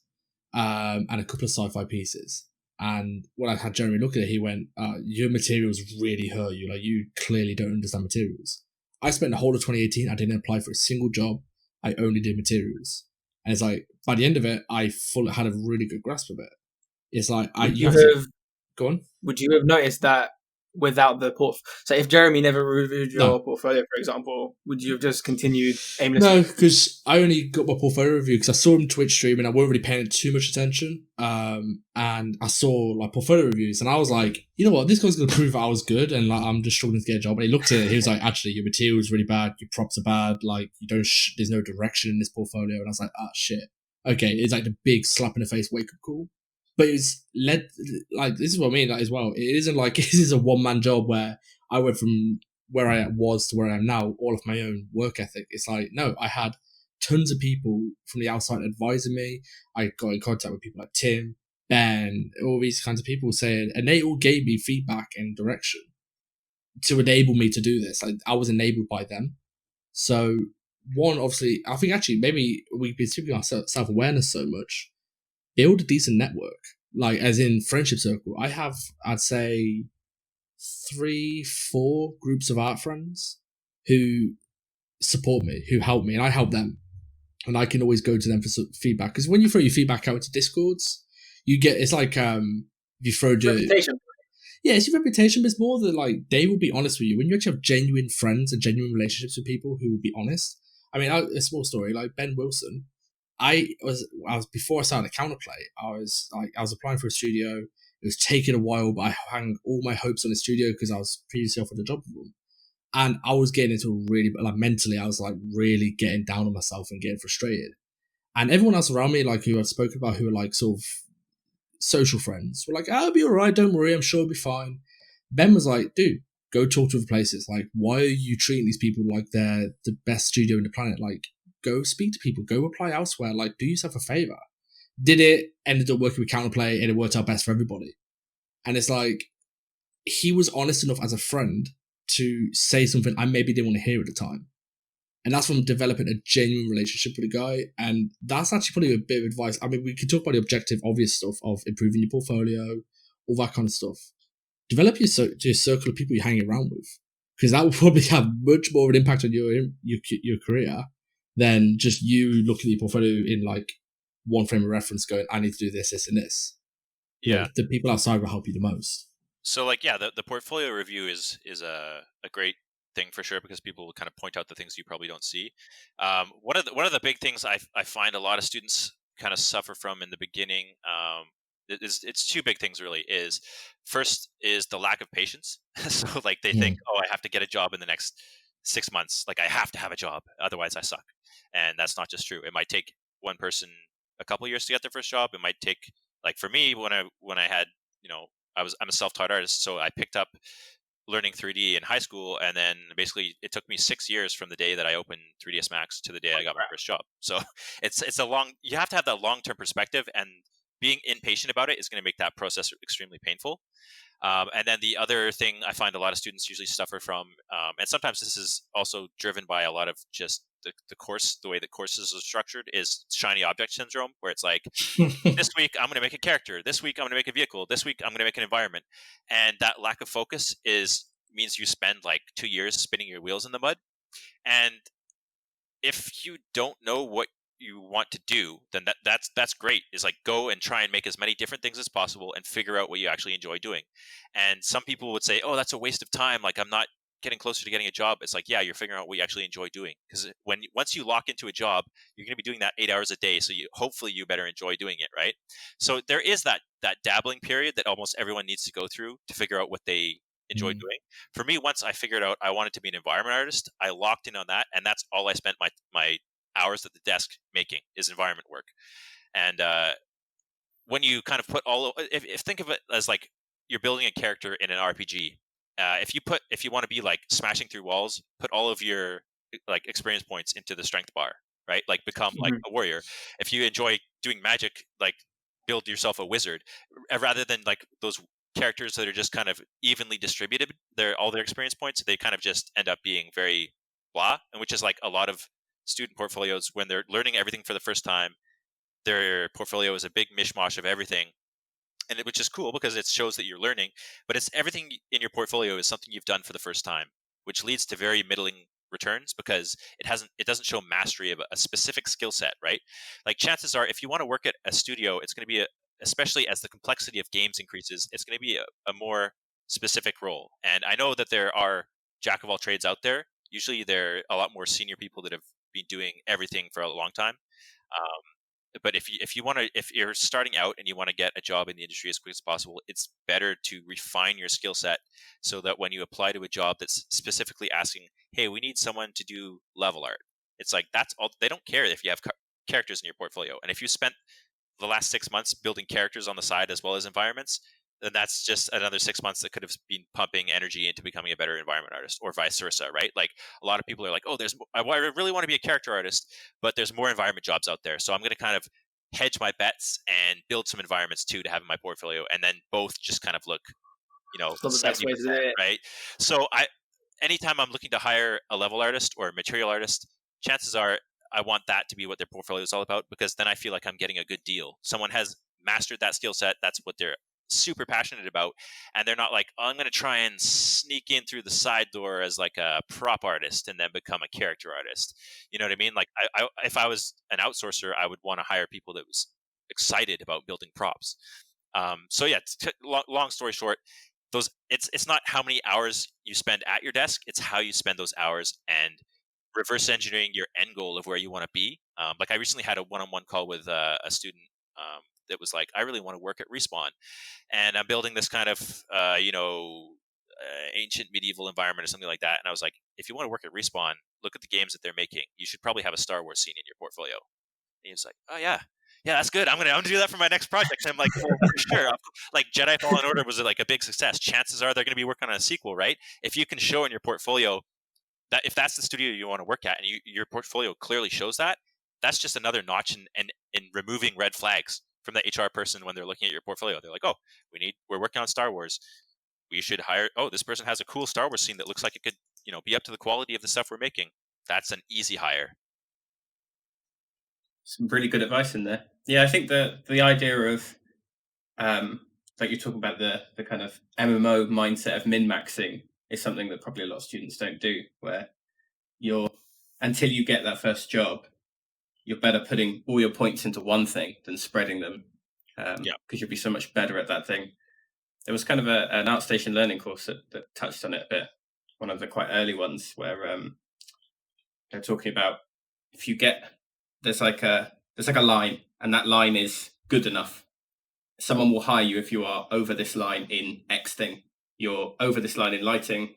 and a couple of sci-fi pieces. And when I had Jeremy look at it, he went, your materials really hurt you. Like, you clearly don't understand materials. I spent the whole of 2018, I didn't apply for a single job. I only did materials. And it's like, by the end of it, I had a really good grasp of it. It's like, go on. Would you have noticed that without the so if Jeremy never reviewed your portfolio, for example, would you have just continued aimlessly? No, because I only got my portfolio review because I saw him Twitch stream and I weren't really paying too much attention. And I saw like portfolio reviews and I was like, you know what, this guy's gonna prove I was good and like I'm just struggling to get a job. And he looked at it, he was like, actually, your material's really bad, your props are bad, like you don't, there's no direction in this portfolio. And I was like, shit. Okay, it's like the big slap in the face wake up call. But it's led, like, this is what I mean as well. It isn't like this is a one-man job where I went from where I was to where I am now, all of my own work ethic. It's like, no, I had tons of people from the outside advising me. I got in contact with people like Tim, Ben, all these kinds of people saying, and they all gave me feedback and direction to enable me to do this. I was enabled by them. So, one, obviously, I think actually maybe we've been speaking about self-awareness so much. Build a decent network, like as in friendship circle. I have, I'd say, 3-4 groups of art friends who support me, who help me, and I help them. And I can always go to them for some feedback. Because when you throw your feedback out to Discords, you get, it's like if you throw reputation. Yeah, it's your reputation, but it's more that like they will be honest with you. When you actually have genuine friends and genuine relationships with people who will be honest. I mean, a small story, like Ben Wilson. I was before I started Counterplay, I was applying for a studio. It was taking a while, but I hung all my hopes on the studio because I was previously offered a job with them. And I was getting into really, like mentally, I was like really getting down on myself and getting frustrated. And everyone else around me, like who I've spoken about, who are like sort of social friends, were like, I'll be all right, don't worry, I'm sure I'll be fine. Ben was like, dude, go talk to other places. Like, why are you treating these people like they're the best studio in the planet? Like, go speak to people, go apply elsewhere. Like, do yourself a favor. Did it, ended up working with Counterplay, and it worked out best for everybody. And it's like, he was honest enough as a friend to say something I maybe didn't want to hear at the time. And that's from developing a genuine relationship with a guy. And that's actually probably a bit of advice. I mean, we can talk about the objective, obvious stuff of improving your portfolio, all that kind of stuff. Develop your circle of people you're hanging around with, because that will probably have much more of an impact on your career than just you looking at your portfolio in like one frame of reference going, I need to do this, this, and this. Yeah. You know, the people outside will help you the most. So like, yeah, the portfolio review is a great thing for sure, because people will kind of point out the things you probably don't see. One of the big things I find a lot of students kind of suffer from in the beginning, it's two big things really. Is first is the lack of patience. So like they think, oh, I have to get a job in the next 6 months. Like I have to have a job, otherwise I suck. And that's not just true. It might take one person a couple years to get their first job. It might take, like for me, when I had, I'm a self-taught artist, so I picked up learning 3D in high school, and then basically it took me 6 years from the day that I opened 3ds Max to the day I got my first job. So it's a long. You have to have that long-term perspective, and being impatient about it is going to make that process extremely painful. And then the other thing I find a lot of students usually suffer from, and sometimes this is also driven by a lot of just the way the courses are structured, is shiny object syndrome, where it's like, this week I'm going to make a character, this week I'm going to make a vehicle, this week I'm going to make an environment. And that lack of focus means you spend like 2 years spinning your wheels in the mud. And if you don't know what you want to do, then that's great. Is like, go and try and make as many different things as possible and figure out what you actually enjoy doing. And some people would say, oh, that's a waste of time, like I'm not getting closer to getting a job. It's like, yeah, you're figuring out what you actually enjoy doing, because once you lock into a job, you're going to be doing that 8 hours a day, so hopefully you better enjoy doing it, right? So there is that dabbling period that almost everyone needs to go through to figure out what they enjoy doing. For me, once I figured out I wanted to be an environment artist, I locked in on that, and that's all I spent my hours at the desk making, is environment work. And when you kind of put if think of it as like you're building a character in an RPG. If you want to be like smashing through walls, put all of your like experience points into the strength bar, right? Like become like a warrior. If you enjoy doing magic, like build yourself a wizard, rather than like those characters that are just kind of evenly distributed. All their experience points, they kind of just end up being very blah, and which is like a lot of student portfolios when they're learning everything for the first time. Their portfolio is a big mishmash of everything. And which is cool because it shows that you're learning, but it's everything in your portfolio is something you've done for the first time, which leads to very middling returns because it doesn't show mastery of a specific skill set, right? Like chances are, if you want to work at a studio, it's going to be especially as the complexity of games increases, it's going to be a more specific role. And I know that there are jack of all trades out there. Usually they're a lot more senior people that have been doing everything for a long time. But if you're starting out and you want to get a job in the industry as quick as possible, it's better to refine your skill set so that when you apply to a job that's specifically asking, hey, we need someone to do level art, it's like, that's all. They don't care if you have characters in your portfolio. And if you spent the last 6 months building characters on the side as well as environments, then that's just another 6 months that could have been pumping energy into becoming a better environment artist, or vice versa, right? Like a lot of people are like, oh, I really want to be a character artist, but there's more environment jobs out there. So I'm going to kind of hedge my bets and build some environments too to have in my portfolio. And then both just kind of look, 70%, right? So anytime I'm looking to hire a level artist or a material artist, chances are I want that to be what their portfolio is all about, because then I feel like I'm getting a good deal. Someone has mastered that skill set. That's what they're super passionate about, and they're not like, oh, I'm going to try and sneak in through the side door as like a prop artist and then become a character artist. You know what I mean? Like if I was an outsourcer, I would want to hire people that was excited about building props. So yeah, long story short, it's not how many hours you spend at your desk, it's how you spend those hours and reverse engineering your end goal of where you want to be. Like I recently had a one-on-one call with a student that was like, I really want to work at Respawn, and I'm building this kind of ancient medieval environment or something like that. And I was like, if you want to work at Respawn, look at the games that they're making. You should probably have a Star Wars scene in your portfolio. And he was like, oh yeah. yeah, that's good. I'm gonna do that for my next project. And I'm like, well, for sure. Like Jedi Fallen Order was like a big success. Chances are they're gonna be working on a sequel, right? If you can show in your portfolio that if that's the studio you want to work at, and your portfolio clearly shows that, that's just another notch in removing red flags from the HR person when they're looking at your portfolio. They're like, oh, we're working on Star Wars. We should hire. Oh, this person has a cool Star Wars scene that looks like it could, be up to the quality of the stuff we're making. That's an easy hire. Some really good advice in there. Yeah, I think the idea of like you're talking about the kind of MMO mindset of min-maxing is something that probably a lot of students don't do, where until you get that first job, you're better putting all your points into one thing than spreading them, because you'll be so much better at that thing. There was kind of an outstation learning course that touched on it a bit, one of the quite early ones, where they're talking about if you there's like a line, and that line is good enough. Someone will hire you if you are over this line in X thing. You're over this line in lighting,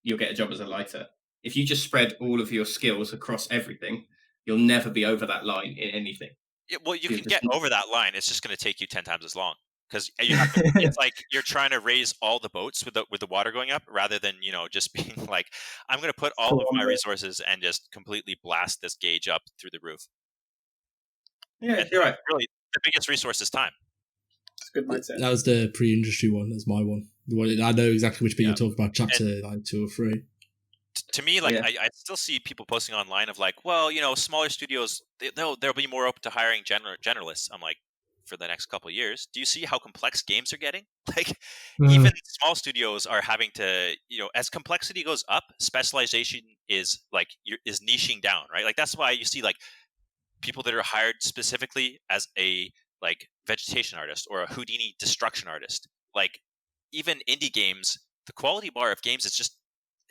you'll get a job as a lighter. If you just spread all of your skills across everything, you'll never be over that line in anything. Yeah, well, you can get over that line. It's just going to take you 10 times as long, because it's like you're trying to raise all the boats with the water going up, rather than just being like, I'm going to put all of my resources and just completely blast this gauge up through the roof. Yeah, you're right. Really, the biggest resource is time. It's a good mindset. That was the pre-industry one. That's my one. I know exactly which bit you're talking about. Chapter like 2 or 3. To me, like I still see people posting online of like, well, smaller studios, they'll be more open to hiring generalists. I'm like, for the next couple of years, do you see how complex games are getting? Like, even small studios are having to, as complexity goes up, specialization is niching down, right? Like that's why you see like people that are hired specifically as a like vegetation artist or a Houdini destruction artist. Like even indie games, the quality bar of games is just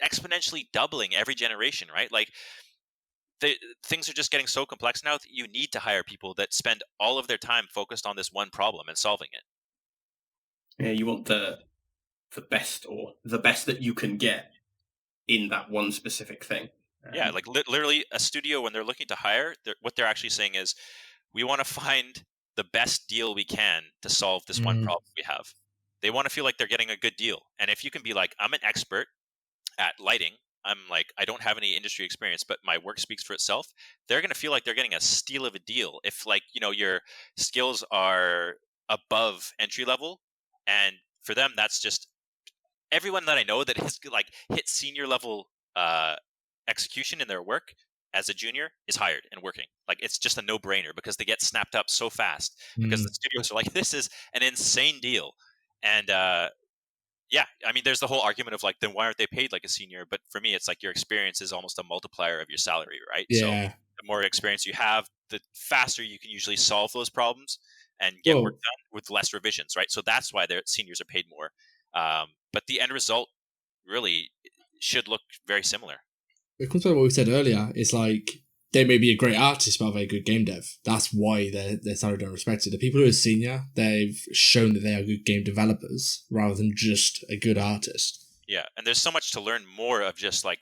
exponentially doubling every generation, right? Like things are just getting so complex now that you need to hire people that spend all of their time focused on this one problem and solving it. Yeah, you want the best, or the best that you can get in that one specific thing. Yeah, like literally a studio, when they're looking to hire, what they're actually saying is, we want to find the best deal we can to solve this one problem we have. They want to feel like they're getting a good deal. And if you can be like, I'm an expert at lighting, I'm like, I don't have any industry experience, but my work speaks for itself, they're going to feel like they're getting a steal of a deal. If like, your skills are above entry level, and for them, that's just everyone that I know that has like hit senior level execution in their work as a junior is hired and working. Like it's just a no-brainer, because they get snapped up so fast because the studios are like, this is an insane deal. And yeah, I mean, there's the whole argument of like, then why aren't they paid like a senior? But for me, it's like your experience is almost a multiplier of your salary, right? Yeah. So the more experience you have, the faster you can usually solve those problems and get work done with less revisions, right? So that's why their seniors are paid more. But the end result really should look very similar. It comes back to what we said earlier. It's like they may be a great artist, but a very good game dev. That's why they're salary don't respect it. The people who are senior, they've shown that they are good game developers rather than just a good artist. Yeah, and there's so much to learn more of just like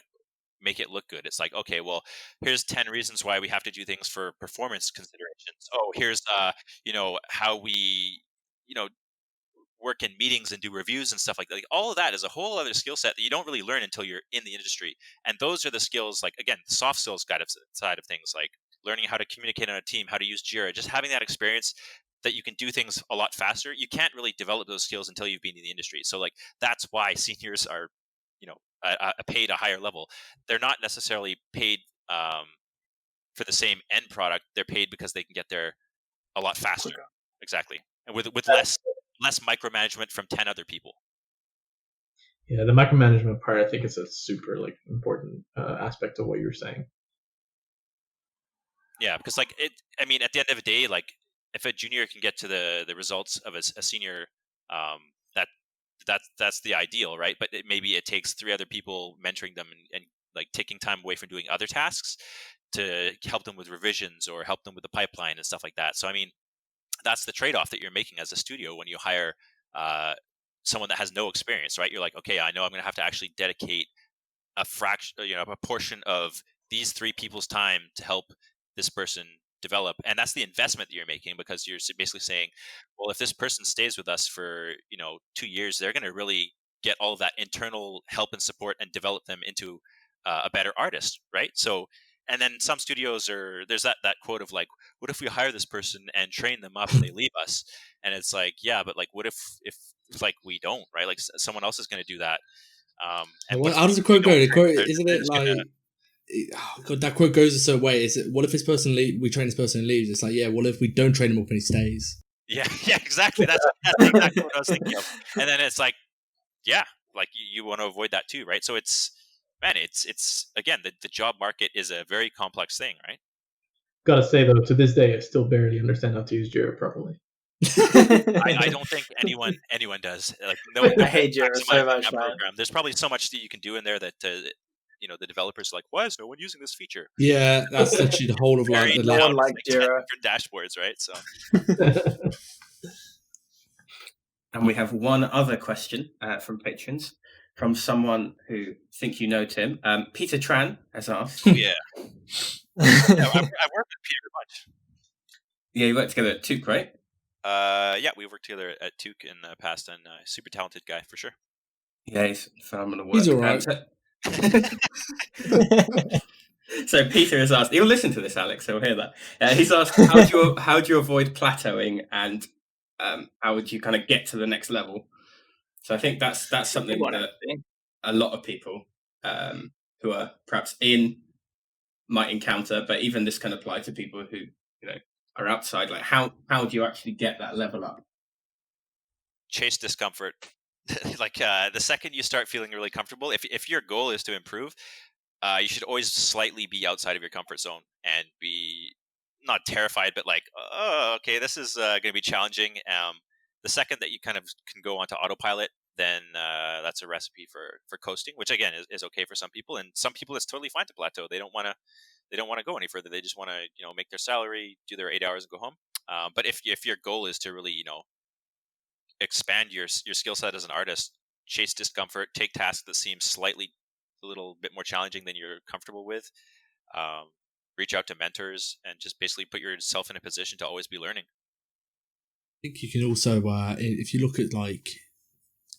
make it look good. It's like, okay, well, here's 10 reasons why we have to do things for performance considerations. Oh, here's how we work in meetings and do reviews and stuff like that. Like, all of that is a whole other skill set that you don't really learn until you're in the industry. And those are the skills, like, again, the soft skills side of things, like learning how to communicate on a team, how to use Jira, just having that experience that you can do things a lot faster. You can't really develop those skills until you've been in the industry. So like, that's why seniors are, paid a higher level. They're not necessarily paid for the same end product. They're paid because they can get there a lot faster. Exactly. And with less micromanagement from 10 other people. Yeah, the micromanagement part, I think, is a super important aspect of what you're saying. Yeah, because at the end of the day, like if a junior can get to the results of a senior, that's the ideal, right? But maybe it takes 3 other people mentoring them and like taking time away from doing other tasks to help them with revisions or help them with the pipeline and stuff like that. So I mean, that's the trade-off that you're making as a studio when you hire someone that has no experience, right? You're like, okay, I know I'm going to have to actually dedicate a fraction, a portion of these 3 people's time to help this person develop, and that's the investment that you're making, because you're basically saying, well, if this person stays with us for 2 years, they're going to really get all of that internal help and support and develop them into a better artist, right? So, and then some studios there's that quote of like, what if we hire this person and train them up and they leave us? And it's like, yeah, but like, what if like we don't, right? Like someone else is going to do that. And Well, how does the quote go? The quote, isn't they're it just like, gonna- oh God, that quote goes a certain way. Is it, what if this person we train this person and leaves? It's like, yeah, what if we don't train him up and he stays? yeah, exactly. That's exactly what I was thinking of. And then it's like, yeah, like you want to avoid that too, right? So it's again, the job market is a very complex thing, right? Gotta say though, to this day, I still barely understand how to use Jira properly. I don't think anyone does. Like no, I hate Jira so maximizing much, that man. program. There's probably so much that you can do in there that the developers are like, why is no one using this feature? Yeah, that's literally the whole of like Very the No loud, one liked 10 Jira. different dashboards, right? So And we have one other question from patrons, from someone who think you know Tim. Peter Tran has asked. yeah, I've worked with Peter a bunch. Yeah, you worked together at Took, right? Yeah, we worked together at Took in the past, and super talented guy for sure. Yeah, he's phenomenal work. He's all right. So Peter has asked. He'll listen to this, Alex. So he'll hear that. He's asked, how do you avoid plateauing, and how would you kind of get to the next level? So I think that's something that a lot of people who are perhaps might encounter, but even this can apply to people who are outside. Like how do you actually get that level up? Chase discomfort. Like the second you start feeling really comfortable, if your goal is to improve, you should always slightly be outside of your comfort zone and be not terrified, but like, oh, okay, this is going to be challenging. The second that you kind of can go onto autopilot, then that's a recipe for coasting, which again is okay for some people, and some people it's totally fine to plateau. They don't want to go any further. They just want to make their salary, do their 8 hours, and go home. But if your goal is to really expand your skill set as an artist, chase discomfort, take tasks that seem slightly a little bit more challenging than you're comfortable with, reach out to mentors, and just basically put yourself in a position to always be learning. I think you can also, if you look at like,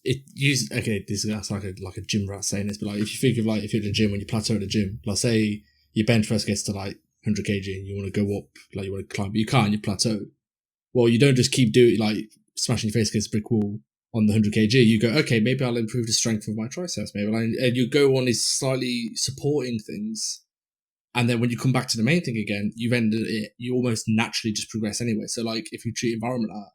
that's like a gym rat saying this, but like if you think of like if you're in the gym, when you plateau at the gym, like say your bench press gets to like 100 kg and you want to go up, like you want to climb, but you can't, you plateau. Well, you don't just keep doing like smashing your face against a brick wall on the 100 kg. You go, okay, maybe I'll improve the strength of my triceps, and you go on these slightly supporting things. And then when you come back to the main thing again, you almost naturally just progress anyway. So like if you treat environment art,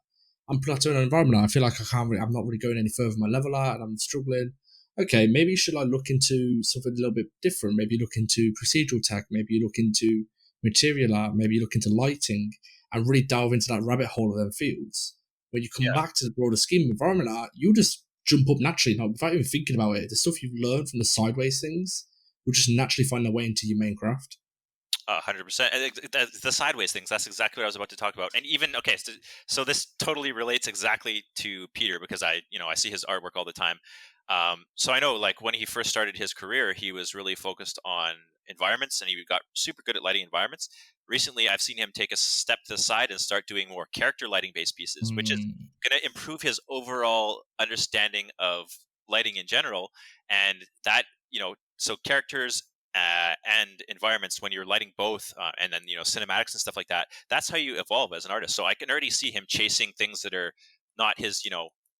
I'm plateauing on environment art, I feel like I'm not really going any further with my level art and I'm struggling. Okay, maybe you should like look into something a little bit different. Maybe look into procedural tech, maybe you look into material art, maybe you look into lighting, and really delve into that rabbit hole of them fields. When you come back to the broader scheme of environment art, you'll just jump up naturally, without even thinking about it. The stuff you've learned from the sideways things will just naturally find their way into your main craft. 100%. The sideways things, that's exactly what I was about to talk about. And even, okay, so this totally relates exactly to Peter, because I see his artwork all the time. So I know like when he first started his career, he was really focused on environments and he got super good at lighting environments. Recently, I've seen him take a step to the side and start doing more character lighting based pieces, which is going to improve his overall understanding of lighting in general. And that, so characters and environments, when you're lighting both and then cinematics and stuff like that, that's how you evolve as an artist. So I can already see him chasing things that are not his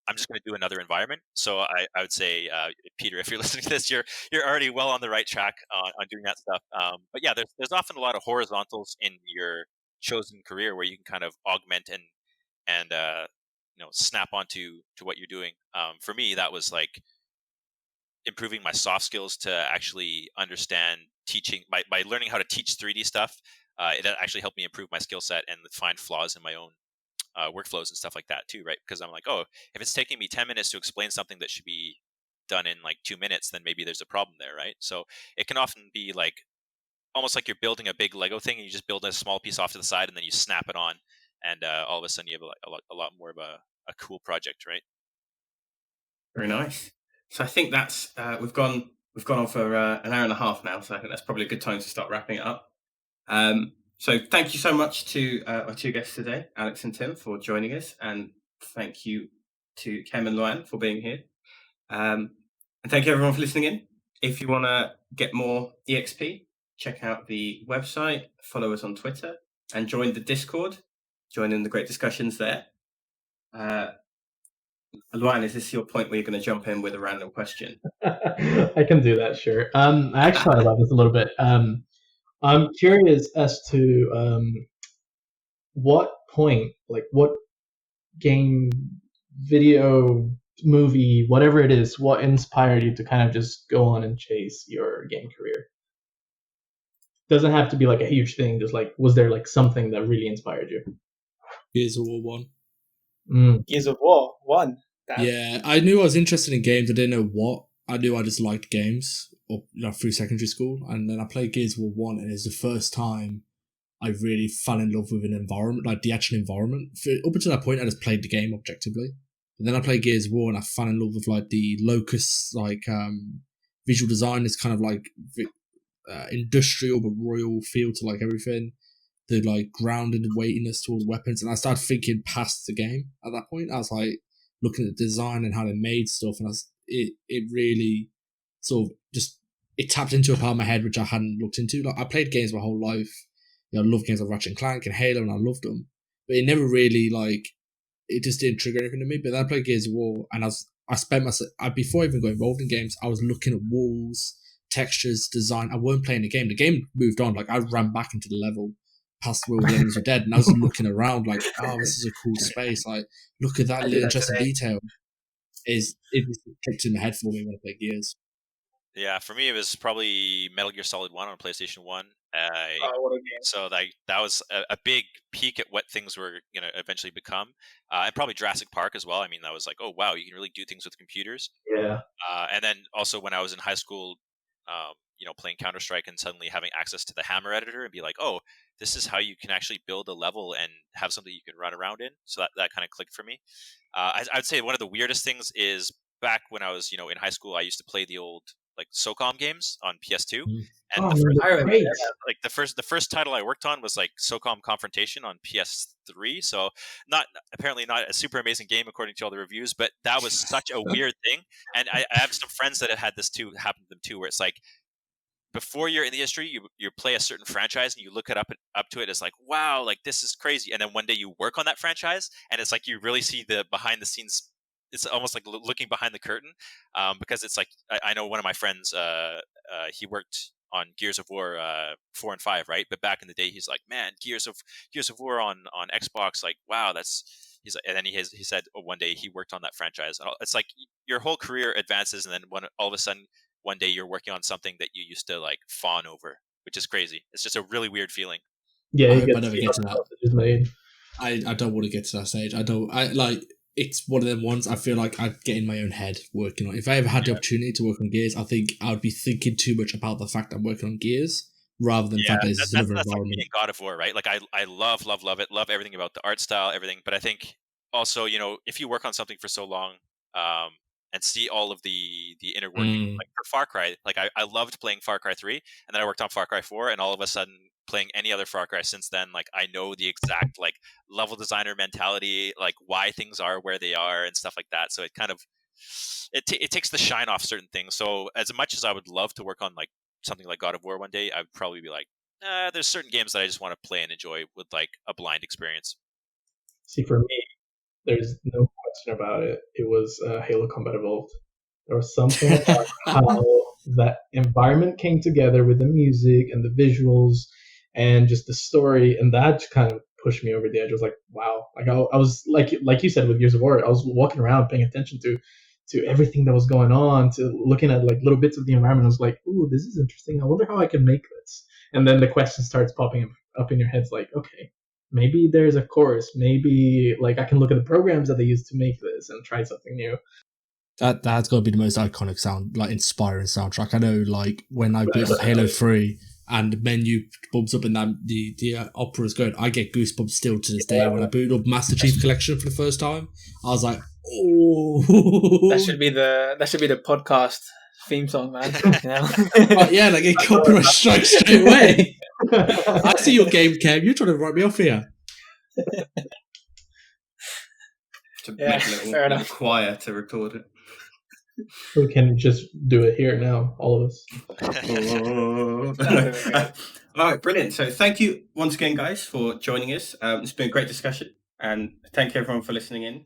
I'm just going to do another environment. So I would say, Peter, if you're listening to this, you're already well on the right track on doing that stuff. But yeah, there's often a lot of horizontals in your chosen career where you can kind of augment and snap onto what you're doing. For me, that was like improving my soft skills to actually understand teaching by learning how to teach 3D stuff. It actually helped me improve my skill set and find flaws in my own workflows and stuff like that too, right? Because I'm like, oh, if it's taking me 10 minutes to explain something that should be done in like 2 minutes, then maybe there's a problem there, right? So it can often be like almost like you're building a big Lego thing and you just build a small piece off to the side and then you snap it on, and all of a sudden you have a lot more of a cool project, right? Very nice. So I think that's we've gone on for an hour and a half now, so I think that's probably a good time to start wrapping it up. So thank you so much to our two guests today, Alex and Tim, for joining us, and thank you to Kem and Luan for being here. And thank you everyone for listening in. If you want to get more EXP, check out the website, follow us on Twitter, and join the Discord. Join in the great discussions there. Luan, is this your point where you're going to jump in with a random question? I can do that, sure. I actually thought about this a little bit. I'm curious as to what point, like what game, video, movie, whatever it is, what inspired you to kind of just go on and chase your game career? Doesn't have to be like a huge thing. Just like, was there like something that really inspired you? Gears of War 1. Gears of War 1. Damn. Yeah, I knew I was interested in games. I didn't know what. I knew I just liked games through secondary school, and then I played Gears of War 1, and it's the first time I really fell in love with an environment, like the actual environment. Up until that point, I just played the game objectively. And then I played Gears of War, and I fell in love with like the locus, like visual design is kind of like industrial but royal feel to like everything. The like grounded weightiness towards weapons, and I started thinking past the game at that point. I was like looking at the design and how they made stuff, and it really sort of just it tapped into a part of my head which I hadn't looked into. Like I played games my whole life. I loved games like Ratchet and Clank and Halo, and I loved them, but it never really like it just didn't trigger anything to me. But then I played Gears of War, and I spent before I even got involved in games, I was looking at walls, textures, design. I weren't playing the game. The game moved on. Like I ran back into the level past where all the enemies were dead, and I was looking around like, oh, this is a cool space. Like, look at that little interesting detail. It clicked in the head for me when I played Gears. Yeah, for me it was probably Metal Gear Solid 1 on PlayStation 1. What a game. So that was a big peek at what things were going to eventually become. And probably Jurassic Park as well. I mean, that was like, oh, wow, you can really do things with computers. Yeah. And then also when I was in high school, playing Counter-Strike and suddenly having access to the Hammer editor and be like, oh, this is how you can actually build a level and have something you can run around in. So that kind of clicked for me. I'd say one of the weirdest things is back when I was, in high school, I used to play the old like SOCOM games on PS2. And the first title I worked on was like SOCOM Confrontation on PS3. So apparently not a super amazing game according to all the reviews, but that was such a weird thing. And I have some friends that have had this too happen to them too, where it's like before you're in the industry, you play a certain franchise and you look it up to it as like, wow, like this is crazy. And then one day you work on that franchise and it's like you really see the behind the scenes. It's almost like looking behind the curtain, because it's like I know one of my friends. He worked on Gears of War 4 and 5, right? But back in the day, he's like, man, Gears of War on Xbox, like, wow, he's like, and then he said one day he worked on that franchise. And it's like your whole career advances, and then all of a sudden one day you're working on something that you used to like fawn over, which is crazy. It's just a really weird feeling. Yeah, I never get to that. I don't want to get to that stage. It's one of them ones I feel like I'd get in my own head working on. If I ever had the opportunity to work on Gears, I think I would be thinking too much about the fact I'm working on Gears rather than the fact that it's another environment. Like God of War, right? Like I love it, love everything about the art style, everything. But I think also, if you work on something for so long, and see all of the inner working, like for Far Cry, like I loved playing Far Cry 3, and then I worked on Far Cry 4, and all of a sudden playing any other Far Cry since then, like I know the exact like level designer mentality, like why things are where they are and stuff like that. So it kind of it takes the shine off certain things. So as much as I would love to work on like something like God of War one day, I'd probably be like, there's certain games that I just want to play and enjoy with like a blind experience. See, for me, there's no question about it. It was Halo Combat Evolved. There was something about how that environment came together with the music and the visuals and just the story, and that kind of pushed me over the edge. I was like, wow. Like I was like you said with Gears of War, I was walking around paying attention to everything that was going on, to looking at like little bits of the environment. I was like, ooh, this is interesting. I wonder how I can make this. And then the question starts popping up in your head, like, okay, maybe there's a course. Maybe like I can look at the programs that they use to make this and try something new. That's got to be the most iconic sound, like inspiring soundtrack. I know, like when I boot up Halo 3 and the menu bumps up and that the opera is going, I get goosebumps still to this day. When I booted up Master Chief Collection for the first time, I was like, oh, that should be the podcast theme song, man. But yeah, like it copyright strikes straight away. I see your game, Kev. You're trying to write me off here. To Yeah, make a fair little enough. choir to record it. We can just do it here now, all of us. All right, brilliant. So thank you once again, guys, for joining us. It's been a great discussion, and thank you everyone for listening in.